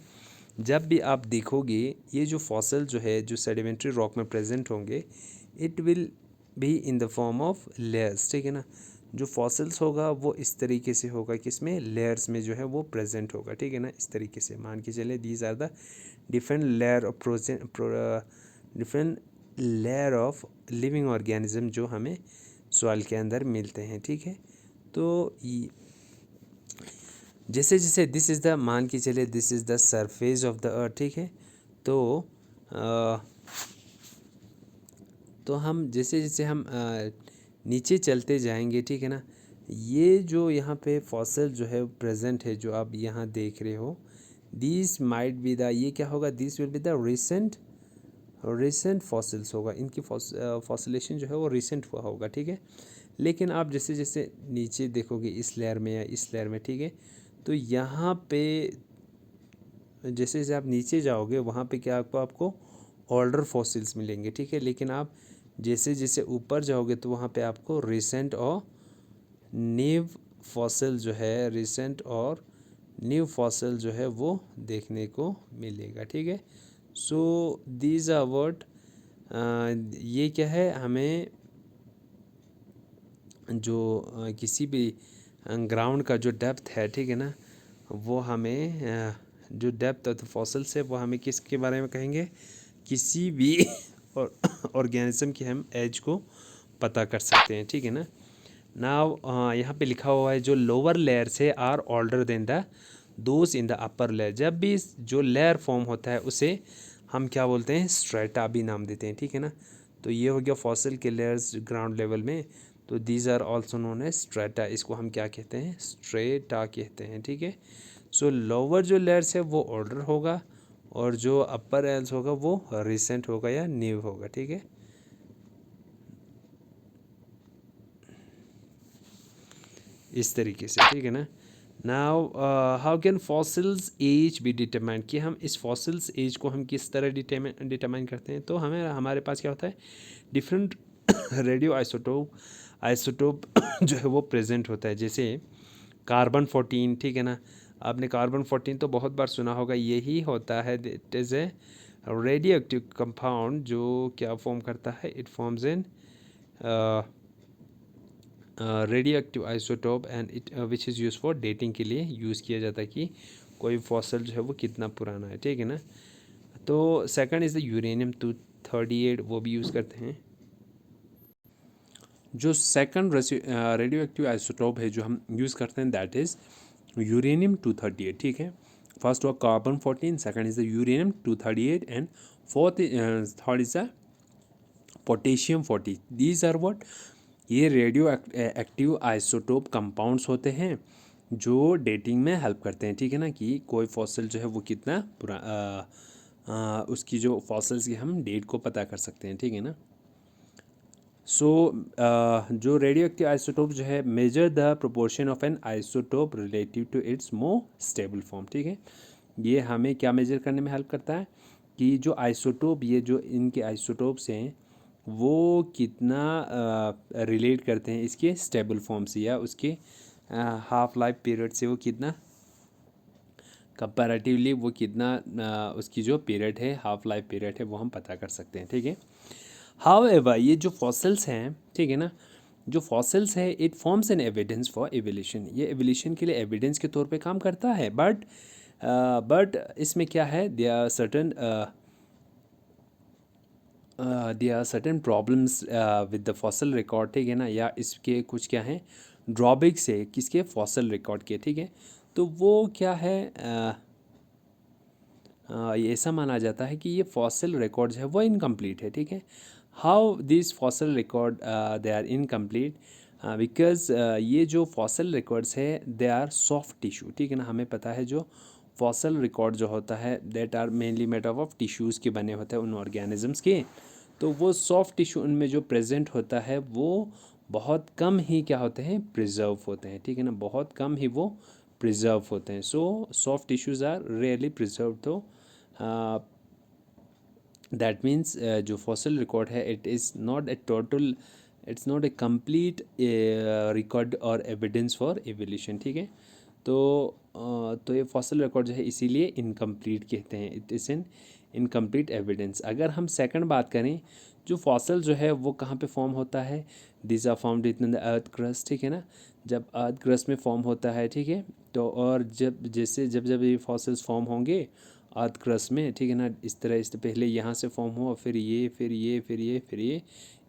जब भी आप देखोगे ये जो फॉसिल जो है जो सेडिमेंट्री रॉक में प्रेजेंट होंगे, it will be in the form of layers, ठीक है ना। जो फॉसिल्स होगा वो इस तरीके से होगा, किसमें, लेयर्स में जो है वो प्रेजेंट होगा, ठीक है ना। इस तरीके से मान के चले these are the different layer of different layer of living organism जो हमें सॉइल के अंदर मिलते हैं, ठीक है। तो जैसे जैसे दिस इज़ द, मान के चले this is the surface of the earth, ठीक है। तो तो हम जैसे जैसे हम नीचे चलते जाएंगे, ठीक है ना, ये जो यहाँ पे फॉसिल जो है प्रेजेंट है जो आप यहाँ देख रहे हो, दिस माइट बी द, ये क्या होगा, this will be the recent fossils होगा, इनकी फॉसिलेशन जो है वो रिसेंट हुआ होगा, ठीक है। लेकिन आप जैसे जैसे नीचे देखोगे इस लेयर में या इस लेयर में, ठीक है, तो यहाँ पे जैसे जैसे आप नीचे जाओगे वहाँ पे क्या आपको ओल्डर फॉसिल्स मिलेंगे, ठीक है। लेकिन आप जैसे जैसे ऊपर जाओगे तो वहाँ पे आपको रिसेंट और न्यू फॉसिल जो है, रिसेंट और न्यू फॉसिल जो है वो देखने को मिलेगा, ठीक है। सो दीज आर वर्ड, ये क्या है, हमें जो किसी भी ग्राउंड का जो डेप्थ है, ठीक है ना, वो हमें जो डेप्थ ऑफ द फॉसिल्स है वो हमें किसके बारे में कहेंगे, किसी भी ऑर्गेनिज्म की हम एज को पता कर सकते हैं, ठीक है ना। नाउ यहाँ पे लिखा हुआ है जो लोअर लेयर से are older than the those in the upper layer. जब भी जो लेयर फॉर्म होता है उसे हम क्या बोलते हैं, स्ट्रेटा भी नाम देते हैं, ठीक है ना। तो ये हो गया फॉसिल के लेयर्स ग्राउंड लेवल में, तो these are also known as strata. इसको हम क्या कहते हैं, स्ट्रेटा कहते हैं, ठीक है। सो लोअर जो लेयर्स है वो ओल्डर होगा और जो अपर लेयर्स होगा वो रिसेंट होगा या न्यू होगा, ठीक है। इस तरीके से, ठीक है ना। Now how can fossils age be determine, कि हम इस फॉसिल्स एज को हम किस तरह डिटरमाइन करते हैं। तो हमें हमारे पास क्या होता है, डिफरेंट रेडियो आइसोटोप जो है वो प्रेजेंट होता है। जैसे कार्बन 14, ठीक है ना। आपने कार्बन 14 तो बहुत बार सुना होगा, यही होता है, it is A radio active compound जो क्या फॉर्म करता है, it forms in radio active isotope and it which is use for dating के लिए यूज़ किया जाता है कि कोई फॉसल जो है वो कितना पुराना है, ठीक है ना। तो सेकंड इज़ द यूरेनियम-238, वो भी यूज़ करते हैं। जो सेकंड रेडियो एक्टिव आइसोटोप है जो हम यूज़ करते हैं दैट इज़ यूरेनियम-238, ठीक है। फर्स्ट हुआ carbon 14, second is the uranium and fourth third is the potassium. These are what, ये रेडियो एक्टिव आइसोटोप कंपाउंड्स होते हैं जो डेटिंग में हेल्प करते हैं, ठीक है ना, कि कोई फॉसिल जो है वो कितना उसकी जो फॉसिल्स की हम डेट को पता कर सकते हैं, ठीक है ना। सो जो रेडियो एक्टिव आइसोटोप जो है measure the proportion of an isotope relative to its more stable form, ठीक है। ये हमें क्या मेजर करने में हेल्प करता है कि जो आइसोटोप, ये जो इनके आइसोटोप्स हैं वो कितना रिलेट करते हैं इसके स्टेबल फॉर्म से या उसके हाफ लाइफ पीरियड से, वो कितना कंपैरेटिवली वो कितना उसकी जो पीरियड है, हाफ लाइफ पीरियड है, वो हम पता कर सकते हैं, ठीक है। हाउएवर ये जो फॉसिल्स हैं, ठीक है ना, जो फॉसिल्स है it forms an evidence for evolution, ये एवोल्यूशन के लिए एविडेंस के तौर पे काम करता है। बट इसमें क्या है, there are certain problems with the fossil record, ठीक है ना, या इसके कुछ क्या हैं ड्रॉबैक्स है किसके, फॉसिल रिकॉर्ड के, ठीक है। तो वो क्या है, ये ऐसा माना जाता है कि ये फॉसिल रिकॉर्ड्स है वो इनकम्प्लीट है, ठीक है। How this fossil record they are incomplete, because ये जो फॉसिल रिकॉर्ड्स है दे आर सॉफ्ट टिश्यू, ठीक है ना। हमें पता है जो फॉसिल रिकॉर्ड जो होता है that are mainly made up of tissues के बने होते हैं उन ऑर्गेनिजम्स के। तो वो सॉफ्ट टिश्यू उनमें जो प्रेजेंट होता है वो बहुत कम ही क्या होते हैं, प्रिजर्व होते हैं, ठीक है ना, बहुत कम ही वो प्रिजर्व होते हैं। So soft tissues are rarely preserve. तो दैट मीन्स जो फॉसिल रिकॉर्ड है it is not a total, it's not a complete record और एविडेंस फॉर एवोल्यूशन, ठीक है। तो ये फॉसिल रिकॉर्ड जो है इसीलिए इनकम्प्लीट कहते हैं, it is an incomplete evidence. अगर हम सेकंड बात करें, जो फॉसिल जो है वो कहाँ पे फॉर्म होता है, this are formed in the earth crust, ठीक है ना। जब अर्थ क्रस्ट में फॉर्म होता है, ठीक है, तो और जब ये फॉसिल्स फॉर्म होंगे अर्थ क्रस्ट में, ठीक है ना, इस तरह इससे पहले यहाँ से फॉर्म हुआ, फिर ये फिर ये फिर ये फिर ये,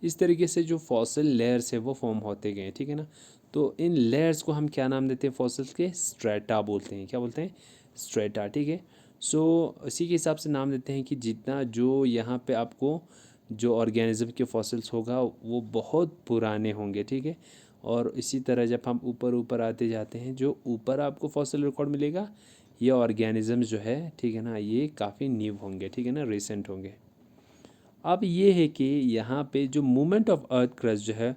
इस तरीके से जो फॉसिल लेयर्स है वो फॉर्म होते गए, ठीक है ना। तो इन लेयर्स को हम क्या नाम देते हैं, फॉसिल्स के स्ट्रेटा बोलते हैं, क्या बोलते हैं, स्ट्रेटा, ठीक है। सो इसी के हिसाब से नाम देते हैं कि जितना जो यहाँ पे आपको जो ऑर्गेनिज्म के फॉसिल्स होगा वो बहुत पुराने होंगे, ठीक है। और इसी तरह जब हम ऊपर ऊपर आते जाते हैं, जो ऊपर आपको फॉसिल रिकॉर्ड मिलेगा ये ऑर्गेनिज्म जो है, ठीक है ना, ये काफ़ी न्यू होंगे, ठीक है ना, रिसेंट होंगे। अब ये है कि यहाँ पे जो मूवमेंट ऑफ अर्थ क्रस्ट जो है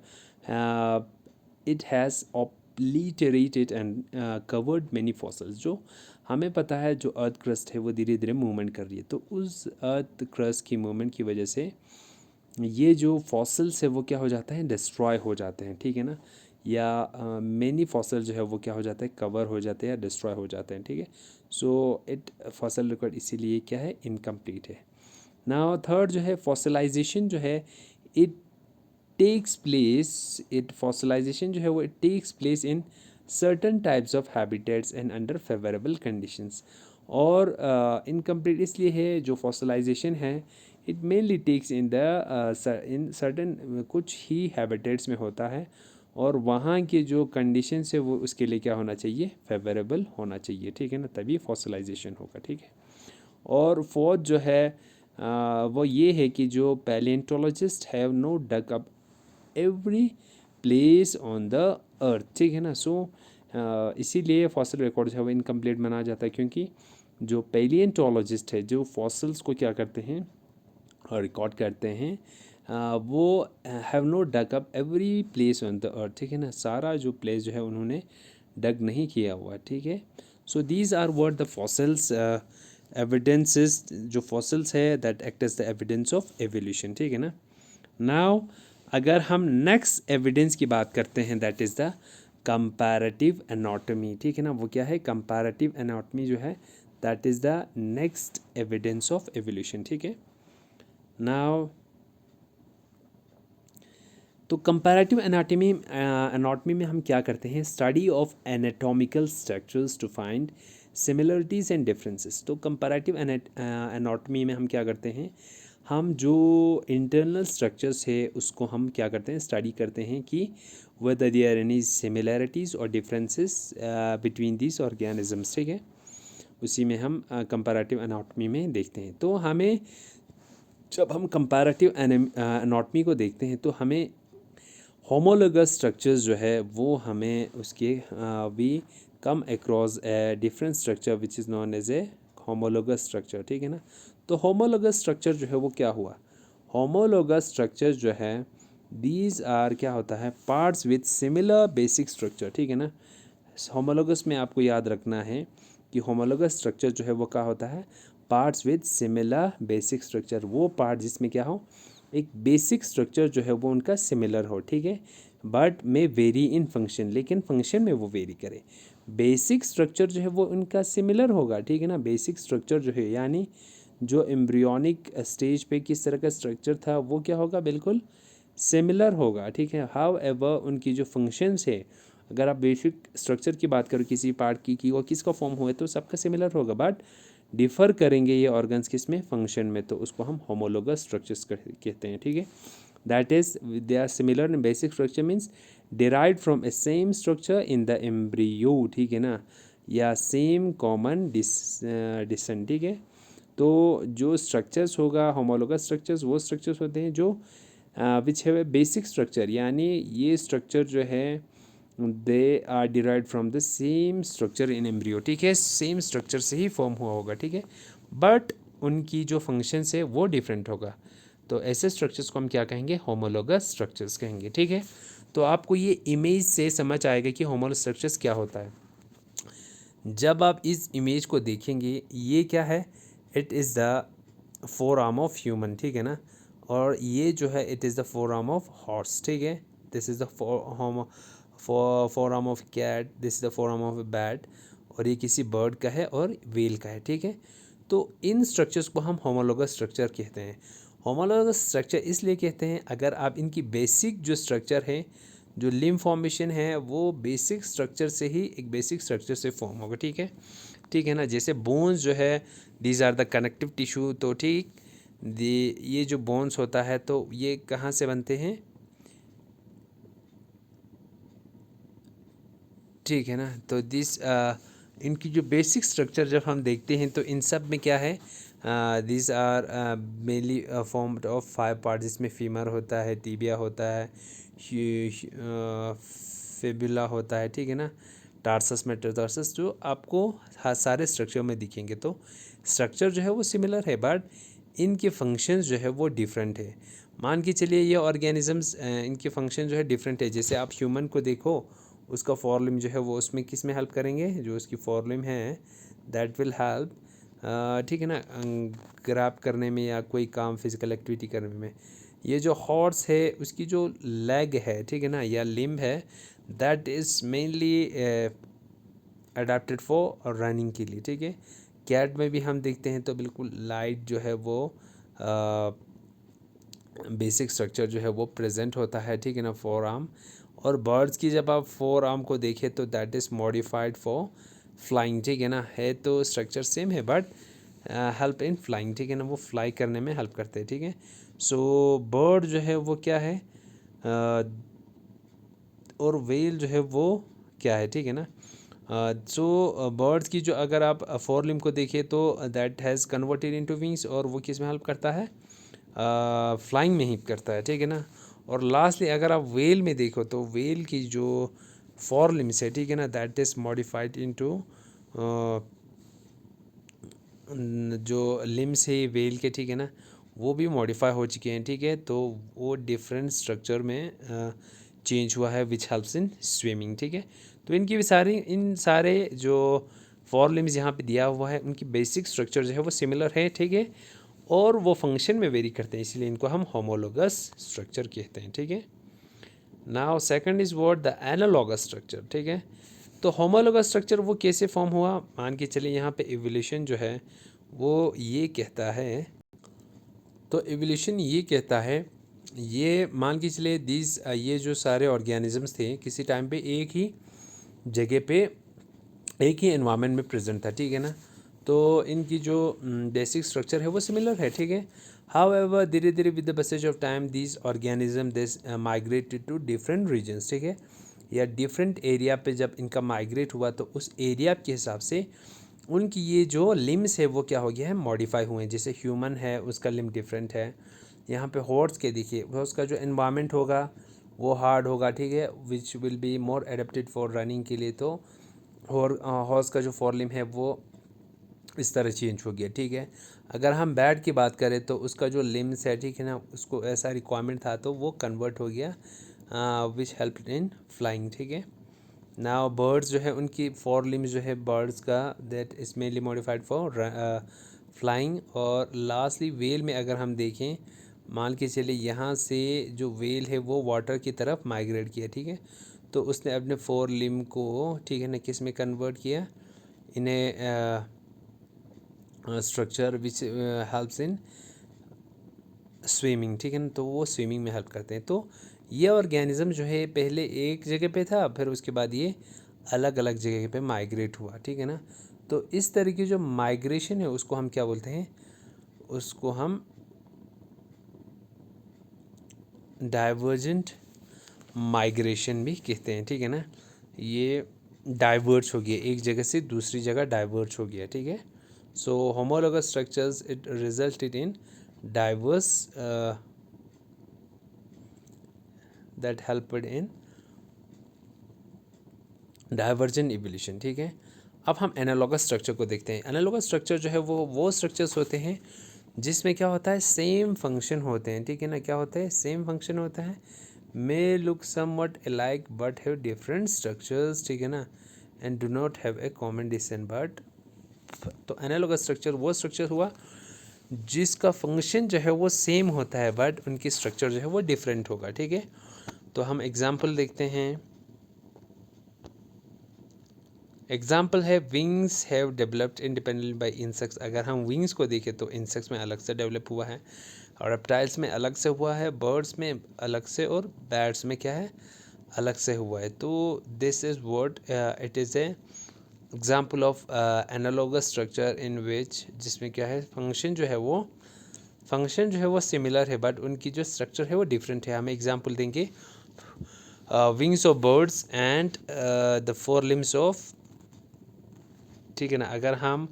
it has obliterated and covered many fossils. जो हमें पता है जो अर्थ क्रस्ट है वो धीरे धीरे मूवमेंट कर रही है, तो उस अर्थ क्रस्ट की मूवमेंट की वजह से ये जो फॉसिल्स है वो क्या हो जाता है, डिस्ट्रॉय हो जाते हैं, ठीक है ना, या मैनी फॉसिल जो है वो क्या हो जाता है, कवर हो जाते हैं या डिस्ट्रॉय हो जाते हैं, ठीक है। सो इट फॉसिल रिकॉर्ड इसीलिए क्या है, इनकम्प्लीट है। नाउ थर्ड जो है फॉसिलाइजेशन जो है it takes place, it fossilization जो है वो it takes place in certain types of habitats and under favourable conditions. और इनकम्प्लीट इसलिए है जो फॉसिलाइजेशन है, it mainly takes in in certain कुछ ही हैबिटेट्स में होता है, और वहाँ के जो कंडीशंस है वो उसके लिए क्या होना चाहिए, फेवरेबल होना चाहिए, ठीक है ना, तभी फॉसिलाइजेशन होगा, ठीक है। और फोर्थ जो है वो ये है कि जो palaeontologist have no dug up every place on the earth, ठीक है ना। सो इसीलिए फॉसिल रिकॉर्ड जो है वो इनकम्प्लीट माना जाता है, क्योंकि जो पैलिएंटोलॉजिस्ट है जो फॉसिल्स को क्या करते हैं और रिकॉर्ड करते हैं, वो have no dug up every place on the earth, ठीक है ना, सारा जो प्लेस जो है उन्होंने डग नहीं किया हुआ, ठीक है। So these are word the fossils evidences, जो फॉसिल्स है that act as the evidence of evolution, ठीक है ना। नाउ अगर हम नेक्स्ट एविडेंस की बात करते हैं, that is the comparative anatomy, ठीक है ना। वो क्या है, कंपैरेटिव एनाटॉमी जो है that is the next evidence of evolution, ठीक है। नाउ तो कंपैरेटिव एनाटॉमी में हम क्या करते हैं, study of anatomical structures to find similarities and differences. तो कंपैरेटिव एनाटॉमी में हम क्या करते हैं, हम जो इंटरनल स्ट्रक्चर्स है उसको हम क्या करते हैं, स्टडी करते हैं कि whether there are any similarities और डिफरेंसेस बिटवीन दिस ऑर्गेनिजम्स, ठीक है। उसी में हम कंपैरेटिव एनाटॉमी में देखते हैं। तो हमें जब हम कंपैरेटिव एनाटॉमी को देखते हैं तो हमें होमोलोगस स्ट्रक्चर्स जो है वो हमें उसके we come across a different structure which is known as a homologous structure, ठीक है ना। तो होमोलोगस स्ट्रक्चर जो है वो क्या हुआ, होमोलोगस स्ट्रक्चर जो है दीज आर क्या होता है, parts with similar basic structure, ठीक है ना। होमोलोगस में आपको याद रखना है कि होमोलोगस स्ट्रक्चर जो है वो क्या होता है, parts with similar basic structure, वो पार्ट जिसमें क्या हो, एक बेसिक स्ट्रक्चर जो है वो उनका सिमिलर हो, ठीक है, but may very in function, लेकिन फंक्शन में वो वेरी करे। बेसिक स्ट्रक्चर जो है वो उनका सिमिलर होगा, ठीक है ना। बेसिक स्ट्रक्चर जो है यानी जो एम्ब्रियोनिक स्टेज पे किस तरह का स्ट्रक्चर था वो क्या होगा, बिल्कुल सिमिलर होगा, ठीक है। हाउ एवर उनकी जो फंक्शंस है, अगर आप बेसिक स्ट्रक्चर की बात करो किसी पार्ट की कि वो किसका फॉर्म हुआ है तो सबका सिमिलर होगा, बट डिफ़र करेंगे ये ऑर्गन्स किस में, फंक्शन में, तो उसको हम होमोलोगस स्ट्रक्चर्स कहते हैं, ठीक है। That is they are similar in basic structure means derived from a same structure in the embryo, ठीक है ना, या सेम कॉमन डिसेंट, ठीक है। तो जो स्ट्रक्चर्स होगा होमोलोगस स्ट्रक्चर्स, वो स्ट्रक्चर्स होते हैं जो which have a basic structure, यानी ये स्ट्रक्चर जो है they are derived from the same structure in embryo, ठीक है, सेम स्ट्रक्चर से ही फॉर्म हुआ होगा, ठीक है, बट उनकी जो फंक्शंस है वो डिफरेंट होगा। तो ऐसे स्ट्रक्चर्स को हम क्या कहेंगे, होमोलोगस स्ट्रक्चर्स कहेंगे, ठीक है। तो आपको ये इमेज से समझ आएगा कि होमोलोगस स्ट्रक्चर्स क्या होता है। जब आप इस इमेज को देखेंगे, ये क्या है, it is the forearm of human, ठीक है ना, और ये जो है it is the forearm of horse, ठीक है। This is the forearm of cat, this is the forearm of bat, और ये किसी बर्ड का है और व्हेल का है, ठीक है। तो इन स्ट्रक्चर्स को हम होमोलोगस स्ट्रक्चर कहते हैं। होमोलोगस स्ट्रक्चर इसलिए कहते हैं अगर आप इनकी बेसिक जो स्ट्रक्चर है, जो लिम्ब फॉर्मेशन है, वो बेसिक स्ट्रक्चर से ही एक बेसिक स्ट्रक्चर से फॉर्म होगा, ठीक है, ठीक है ना। जैसे बोन्स जो है these are the connective tissue, तो ठीक ये जो बोन्स होता है तो ये कहाँ से बनते हैं, ठीक है ना। तो दिस इनकी जो बेसिक स्ट्रक्चर जब हम देखते हैं तो इन सब में क्या है, this are mainly formed of 5 part, जिसमें फीमर होता है, टीबिया होता है, फिबुला होता है, ठीक है ना, टार्सस मेटाटार्सस, जो आपको सारे स्ट्रक्चर में दिखेंगे। तो स्ट्रक्चर जो है वो सिमिलर है बट इनके फंक्शंस जो है वो डिफरेंट है। मान के चलिए ये ऑर्गेनिजम्स इनके फंक्शन जो है डिफरेंट है। जैसे आप ह्यूमन को देखो, उसका फॉरलिम जो है वो उसमें किस में हेल्प करेंगे, जो उसकी फॉरलिम है दैट विल हेल्प, ठीक है ना, ग्रैब करने में या कोई काम फिजिकल एक्टिविटी करने में। ये जो हॉर्स है उसकी जो लेग है, ठीक है ना, या लिम्ब है, that is mainly adapted for running के लिए, ठीक है। कैट में भी हम देखते हैं तो बिल्कुल लाइट जो है वो बेसिक स्ट्रक्चर जो है वो प्रेजेंट होता है, ठीक है ना, फोर आर्म। और बर्ड्स की जब आप फोर आर्म को देखें तो that is modified for flying, ठीक है ना। है तो स्ट्रक्चर सेम है बट हेल्प इन फ्लाइंग, ठीक है ना, वो फ्लाई करने में हेल्प करते हैं, ठीक है। सो बर्ड जो है वो क्या है और वेल जो है वो क्या है, ठीक है ना। सो बर्ड्स की जो अगर आप फोर लिम्ब को देखें तो that has converted into wings, और वो किस में हेल्प करता है, फ्लाइंग में हेल्प करता है, ठीक है ना। और लास्टली अगर आप वेल में देखो तो वेल की जो फोर लिम्स है, ठीक है ना, दैट इज़ मॉडिफाइड इनटू जो लिम्स है वेल के, ठीक है ना, वो भी मॉडिफाई हो चुके हैं, ठीक है। तो वो डिफरेंट स्ट्रक्चर में चेंज हुआ है विच हेल्प्स इन स्विमिंग, ठीक है। तो इनकी भी सारी इन सारे जो फोर लिम्स यहाँ पे दिया हुआ है उनकी बेसिक स्ट्रक्चर जो है वो सिमिलर है, ठीक है, और वो फंक्शन में वेरी करते हैं, इसलिए इनको हम होमोलोगस स्ट्रक्चर कहते हैं, ठीक है। Now second is what the analogous structure, ठीक है। तो होमोलोगस स्ट्रक्चर वो कैसे फॉर्म हुआ, मान के चलिए यहाँ पे इवोल्यूशन जो है वो ये कहता है, तो इवोल्यूशन ये कहता है, ये मान के चलिए दीज ये जो सारे ऑर्गेनिजम्स थे किसी टाइम पे एक ही जगह पे एक ही एनवायरनमेंट में प्रेजेंट था, ठीक है ना। तो इनकी जो बेसिक स्ट्रक्चर है वो सिमिलर है, ठीक है। हाउएवर धीरे धीरे with the passage of time this organism this migrated to different regions, ठीक है, या डिफरेंट एरिया पे जब इनका माइग्रेट हुआ तो उस एरिया के हिसाब से उनकी ये जो लिम्स है वो क्या हो गया है, मॉडिफाई हुए हैं। जैसे ह्यूमन है उसका लिम डिफरेंट है, यहाँ पे हॉर्स के देखिए हॉर्स का जो एनवायरनमेंट होगा वो हार्ड होगा, ठीक है, which will be more adapted for running के लिए। तो हॉर्स का जो फोर लिम है वो इस तरह चेंज हो गया, ठीक है। अगर हम बैट की बात करें तो उसका जो लिम्स है, ठीक है ना, उसको ऐसा रिक्वायरमेंट था तो वो कन्वर्ट हो गया विच हेल्प इन फ्लाइंग, ठीक है। नाउ बर्ड्स जो है उनकी फोर लिम्स जो है बर्ड्स का that is mainly modified for flying. और लास्टली वेल में अगर हम देखें, मान के चलिए यहाँ से जो वेल है वो वाटर की तरफ माइग्रेट किया, ठीक है, तो उसने अपने फोर लिम को, ठीक है ना, किस में कन्वर्ट किया, इन्हें structure which helps in swimming, ठीक है ना, तो वो स्विमिंग में हेल्प करते हैं। तो ये ऑर्गेनिज्म जो है पहले एक जगह पे था, फिर उसके बाद ये अलग अलग जगह पे माइग्रेट हुआ, ठीक है ना। तो इस तरह की जो माइग्रेशन है उसको हम क्या बोलते हैं, उसको हम डाइवर्जेंट माइग्रेशन भी कहते हैं, ठीक है ना। ये डाइवर्ज हो गया, एक जगह से दूसरी जगह डाइवर्ज हो गया, ठीक है। So homologous structures it resulted in diverse that helped in divergent evolution, ठीक है। अब हम एनालॉगस स्ट्रक्चर को देखते हैं। एनालॉगस स्ट्रक्चर जो है वो स्ट्रक्चर्स होते हैं जिसमें क्या होता है, सेम फंक्शन होते हैं, ठीक है ना। क्या होता है, सेम फंक्शन होता है, may look somewhat alike but have different structures, ठीक है ना, and do not have a common descent but. तो एनालॉगस स्ट्रक्चर वो स्ट्रक्चर हुआ जिसका फंक्शन जो है वो सेम होता है बट उनकी स्ट्रक्चर जो है वो डिफरेंट होगा, ठीक है। तो हम एग्जाम्पल देखते हैं। एग्जाम्पल है wings have developed independent bye insects. अगर हम विंग्स को देखें तो इंसेक्ट्स में अलग से डेवलप हुआ है, और रेप्टाइल्स में अलग से हुआ है, बर्ड्स में अलग से, और बैट्स में क्या है, अलग से हुआ है। तो this is what it is a example of analogous structure in which, जिसमें क्या है, फंक्शन जो है वो सिमिलर है बट उनकी जो स्ट्रक्चर है वो डिफरेंट है। हम एग्जाम्पल देंगे wings of birds and the four limbs of, ठीक है ना। अगर हम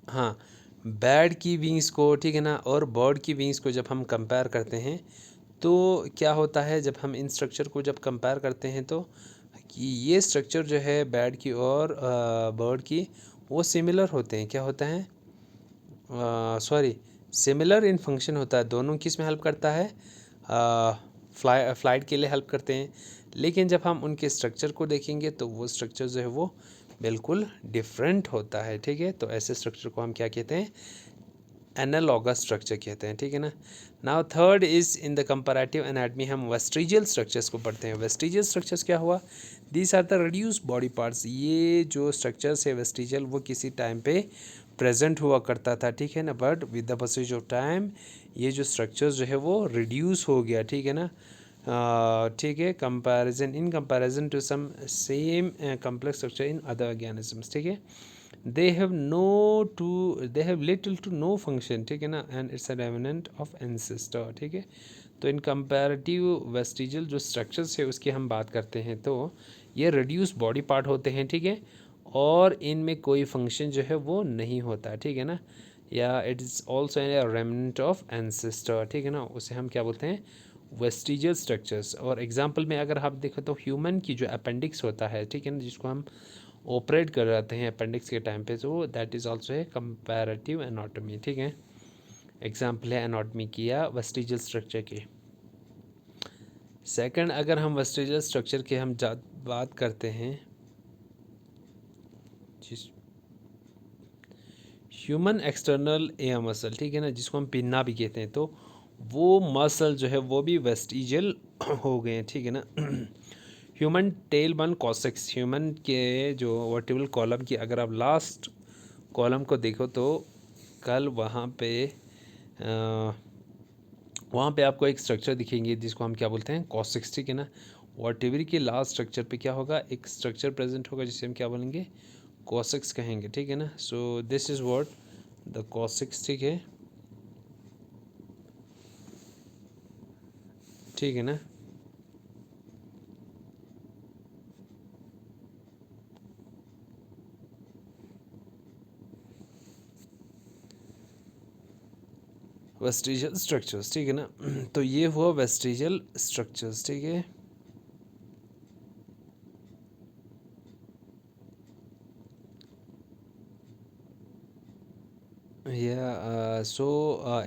हाँ बैट की विंग्स को, ठीक है ना, और बर्ड की विंग्स को जब हम कंपेयर करते हैं तो क्या होता है, जब हम इन स्ट्रक्चर को जब कंपेयर करते हैं तो कि ये स्ट्रक्चर जो है बैट की और बर्ड की वो सिमिलर होते हैं। क्या होता है, सॉरी, सिमिलर इन फंक्शन होता है। दोनों किस में हेल्प करता है, फ्लाइट के लिए हेल्प करते हैं। लेकिन जब हम उनके स्ट्रक्चर को देखेंगे तो वो स्ट्रक्चर जो है वो बिल्कुल डिफरेंट होता है, ठीक है। तो ऐसे स्ट्रक्चर को हम क्या कहते हैं, एनालॉगस स्ट्रक्चर कहते हैं, ठीक है ना। Now third is in the comparative anatomy हम वेस्टिजियल स्ट्रक्चर्स को पढ़ते हैं। वेस्टिजियल स्ट्रक्चर्स क्या हुआ, these are the reduce body parts. ये जो स्ट्रक्चर्स है वेस्टिजियल वो किसी टाइम पे प्रेजेंट हुआ करता था, ठीक है ना, but with the passage of time ये जो स्ट्रक्चर जो है वो रिड्यूस हो गया, ठीक है ना, ठीक है, comparison in comparison to some same complex structure in other organisms, ठीक है, they have little to no function, ठीक है ना, and it's a remnant of ancestor, ठीक है। तो इन कंपैरेटिव वेस्टिजल जो स्ट्रक्चर्स है उसकी हम बात करते हैं तो ये रिड्यूस बॉडी पार्ट होते हैं, ठीक है, और इनमें कोई फंक्शन जो है वो नहीं होता, ठीक है ना, या it is also a remnant of ancestor, ठीक है ना, उसे हम क्या बोलते हैं, वेस्टिजियल स्ट्रक्चर्स। और एग्जांपल में अगर आप देखो तो ह्यूमन की जो अपेंडिक्स होता है, ठीक है ना, जिसको हम ऑपरेट कर रहे हैं अपेंडिक्स के टाइम पे, तो दैट इज़ ऑल्सो है कंपैरेटिव एनाटॉमी, ठीक है, एग्जाम्पल है एनाटॉमी की या वेस्टिजियल स्ट्रक्चर की। सेकंड, अगर हम वेस्टिजियल स्ट्रक्चर की हम बात करते हैं, जिस ह्यूमन एक्सटर्नल एयर मसल, ठीक है ना, जिसको हम पिन्ना भी कहते हैं, तो वो मसल जो है वो भी वेस्टिजियल हो गए हैं, ठीक है ना। ह्यूमन टेल बन कॉसेक्स, ह्यूमन के जो वर्टिबल कॉलम की अगर आप लास्ट कॉलम को देखो तो कल वहाँ पे आपको एक स्ट्रक्चर दिखेंगे जिसको हम क्या बोलते हैं, कॉसेक्स, ठीक है ना। वर्टिब्री के लास्ट स्ट्रक्चर पे क्या होगा, एक स्ट्रक्चर प्रेजेंट होगा जिसे हम क्या बोलेंगे, कॉसेक्स कहेंगे, ठीक है ना। So this is what the cos x, ठीक है, ठीक है ना। वेस्टिजियल स्ट्रक्चर्स, ठीक है ना। तो ये हुआ वेस्टिजियल स्ट्रक्चर्स, ठीक है। या सो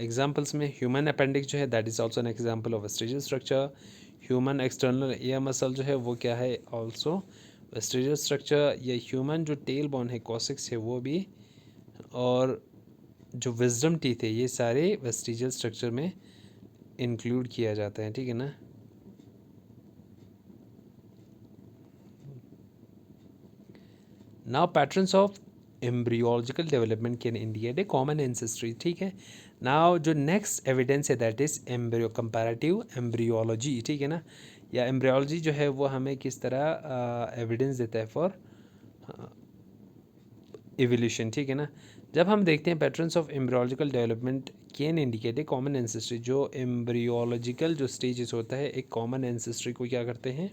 एग्जांपल्स में ह्यूमन अपेंडिक्स जो है that is also an example of vestigial structure. Human external air muscle जो है वो क्या है, आल्सो वेस्टिजियल स्ट्रक्चर। या ह्यूमन जो टेल बोन है कॉसेक्स है वो भी, और जो विजडम टीथ है ये सारे वेस्टिजियल स्ट्रक्चर में इंक्लूड किया जाता है, ठीक है ना। Now patterns of embryological development can indicate a common ancestry, ठीक है। नाउ जो नेक्स्ट एविडेंस है that is embryo comparative embryology, ठीक है ना, या एम्ब्रियोलॉजी जो है वो हमें किस तरह एविडेंस देता है फॉर एवोल्यूशन, ठीक है ना। जब हम देखते हैं patterns of embryological development can indicate a common ancestry, जो एम्ब्रियोलॉजिकल जो स्टेजेस होता है एक कॉमन एंसेस्ट्री को क्या करते हैं,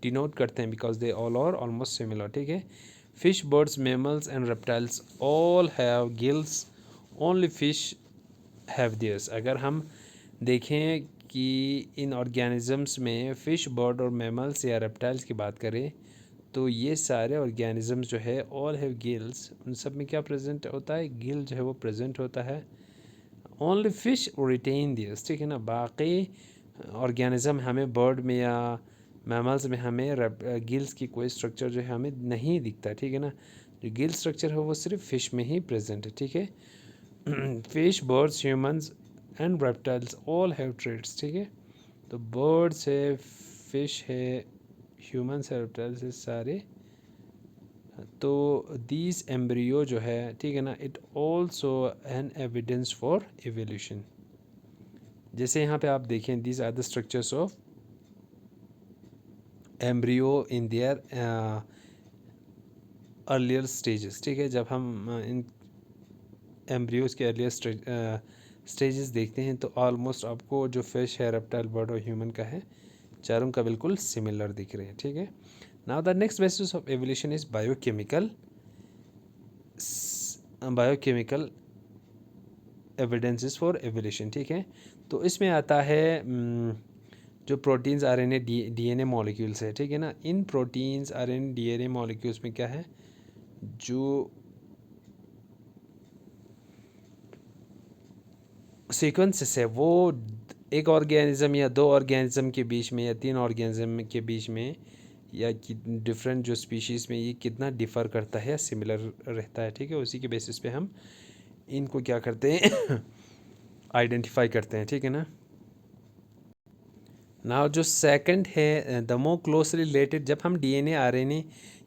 डिनोट करते हैं, because they all are almost similar, ठीक है। Fish, birds, mammals and reptiles all have gills, only fish have theirs. अगर हम देखें कि इन ऑर्गेनिजम्स में फ़िश, बर्ड और मैमल्स या रेप्टाइल्स की बात करें तो ये सारे ऑर्गेनिजम्स जो है ऑल हैव गिल्स, उन सब में क्या प्रेजेंट होता है, गिल जो है वो प्रेजेंट होता है। ओनली फिश रिटेन दियर्स, ठीक है ना। बाकी ऑर्गेनिज्म हमें बर्ड में या मैमल्स में हमें गिल्स की कोई स्ट्रक्चर जो है हमें नहीं दिखता, ठीक है ना। जो गिल स्ट्रक्चर है वो सिर्फ फिश में ही प्रेजेंट है, ठीक है। Fish, birds, humans and reptiles all have traits, ठीक है। तो बर्ड्स है, फिश है, ह्यूमंस है, रेप्टाइल्स है सारे। तो दीज एम्ब्रियो जो है, ठीक है ना, it also an evidence for evolution. जैसे यहाँ पे आप देखें these are the structures of embryo in their earlier stages, ठीक है। जब हम इन एम्ब्रियोज के अर्लियर स्टेजेस देखते हैं तो ऑलमोस्ट आपको जो फिश है, रेप्टाइल, बर्ड और ह्यूमन का है, चारों का बिल्कुल सिमिलर दिख रहे हैं, ठीक है। Now the next basis of evolution is biochemical evidences for evolution, ठीक है। तो इसमें आता है जो प्रोटीन्स, आरएनए, डीएनए मॉलिक्यूल्स है, ठीक है ना। इन प्रोटीन्स, आरएनए, डीएनए मॉलिक्यूल्स में क्या है, जो सीक्वेंसेस है वो एक ऑर्गेनिज्म या दो ऑर्गेनिज्म के बीच में या तीन ऑर्गेनिज्म के बीच में या डिफरेंट जो स्पीशीज़ में ये कितना डिफ़र करता है या सिमिलर रहता है, ठीक है। उसी के बेसिस पे हम इनको क्या करते हैं आइडेंटिफाई करते हैं, ठीक है ना। नाउ जो सेकंड है द मोर क्लोजली रिलेटेड, जब हम डीएनए, आरएनए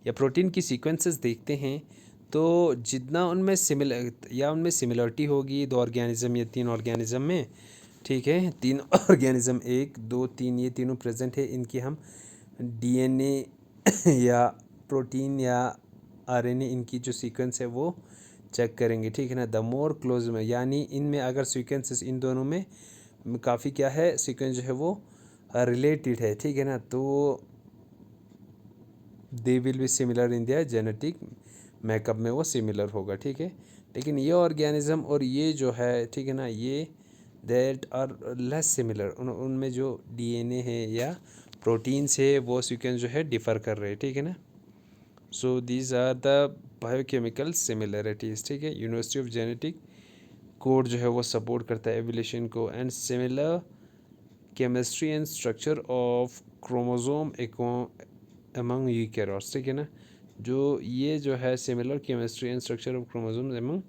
या प्रोटीन की सीक्वेंसेस देखते हैं तो जितना उनमें सिमिलरिटी होगी दो ऑर्गेनिज्म या तीन ऑर्गेनिज्म में, ठीक है, तीन ऑर्गेनिज्म, एक दो तीन, ये तीनों प्रेजेंट है, इनकी हम डीएनए या प्रोटीन या आरएनए, इनकी जो सीक्वेंस है वो चेक करेंगे, ठीक है ना। द मोर क्लोज में, यानी इनमें अगर सीक्वेंसेस इन दोनों में काफ़ी क्या है, सीक्वेंस जो है वो रिलेटेड है, ठीक है ना, तो they will be similar in their genetic makeup में वो सिमिलर होगा, ठीक है। लेकिन ये ऑर्गेनिज्म और ये जो है, ठीक है ना, ये दैट आर लेस सिमिलर, उनमें जो डीएनए है या प्रोटीन्स है वो सीक्वेंस जो है डिफ़र कर रहे हैं, ठीक है ना। So these are the biochemical similarities, ठीक है। यूनिवर्सिटी ऑफ जेनेटिक कोड जो है वो सपोर्ट करता है एवोल्यूशन को। And similar chemistry and structure of chromosome among eukaryotes, ठीक है ना। जो ये जो है similar chemistry and structure of chromosome among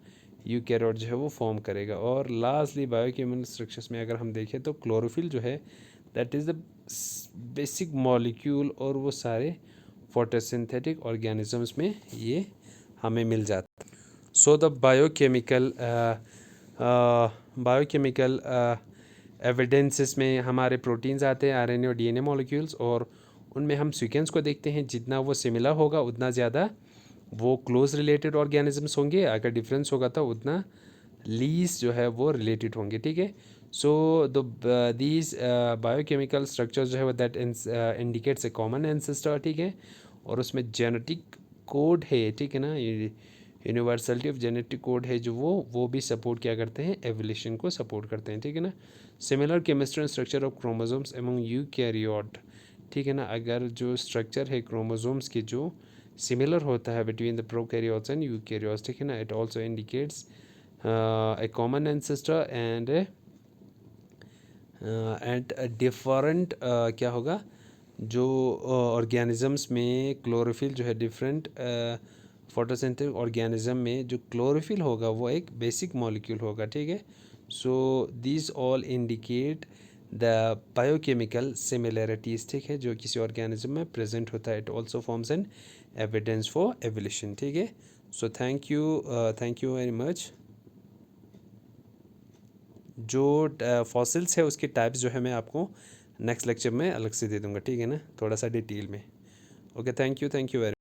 eukaryote जो है वो फॉर्म करेगा। और लास्टली बायोकेमिकल स्ट्रक्चर्स में अगर हम देखें तो क्लोरोफिल जो है that is the basic molecule, और वो सारे फोटोसिंथेटिक ऑर्गेनिजम्स में ये हमें मिल जाता है। सो द बायोकेमिकल एविडेंसेस में हमारे प्रोटीन्स आते हैं, आरएनए और डीएनए मॉलिक्यूल्स, और उनमें हम सीक्वेंस को देखते हैं, जितना वो सिमिलर होगा उतना ज़्यादा वो क्लोज रिलेटेड ऑर्गेनिजम्स होंगे, अगर डिफरेंस होगा तो उतना लीस जो है वो रिलेटेड होंगे, ठीक है। So the these biochemical structure जो है वो that indicates a common ancestor, ठीक है, और उसमें जेनेटिक कोड है, ठीक है ना, यूनिवर्सलिटी ऑफ जेनेटिक कोड है जो वो भी सपोर्ट क्या करते हैं, एवोल्यूशन को सपोर्ट करते हैं, ठीक है ना। Similar chemistry and structure of chromosomes among eukaryote, ठीक है ना, अगर जो स्ट्रक्चर है क्रोमोसोम्स के जो सिमिलर होता है between the prokaryotes and eukaryotes, ठीक है ना, it also indicates a common ancestor and different क्या होगा, जो ऑर्गेनिजम्स में क्लोरोफिल जो है डिफरेंट फोटोसिंथेटिक ऑर्गेनिज्म में जो क्लोरोफिल होगा वो एक बेसिक मॉलिक्यूल होगा, ठीक है। So this all indicate the biochemical similarities, ठीक है, जो किसी ऑर्गेनिज्म में प्रेजेंट होता है। It also forms an evidence for evolution, ठीक है। So thank you very much. जो फॉसिल्स है उसके टाइप्स जो है मैं आपको नेक्स्ट लेक्चर में अलग से दे दूंगा, ठीक है ना, थोड़ा सा डिटेल में। Okay, thank you very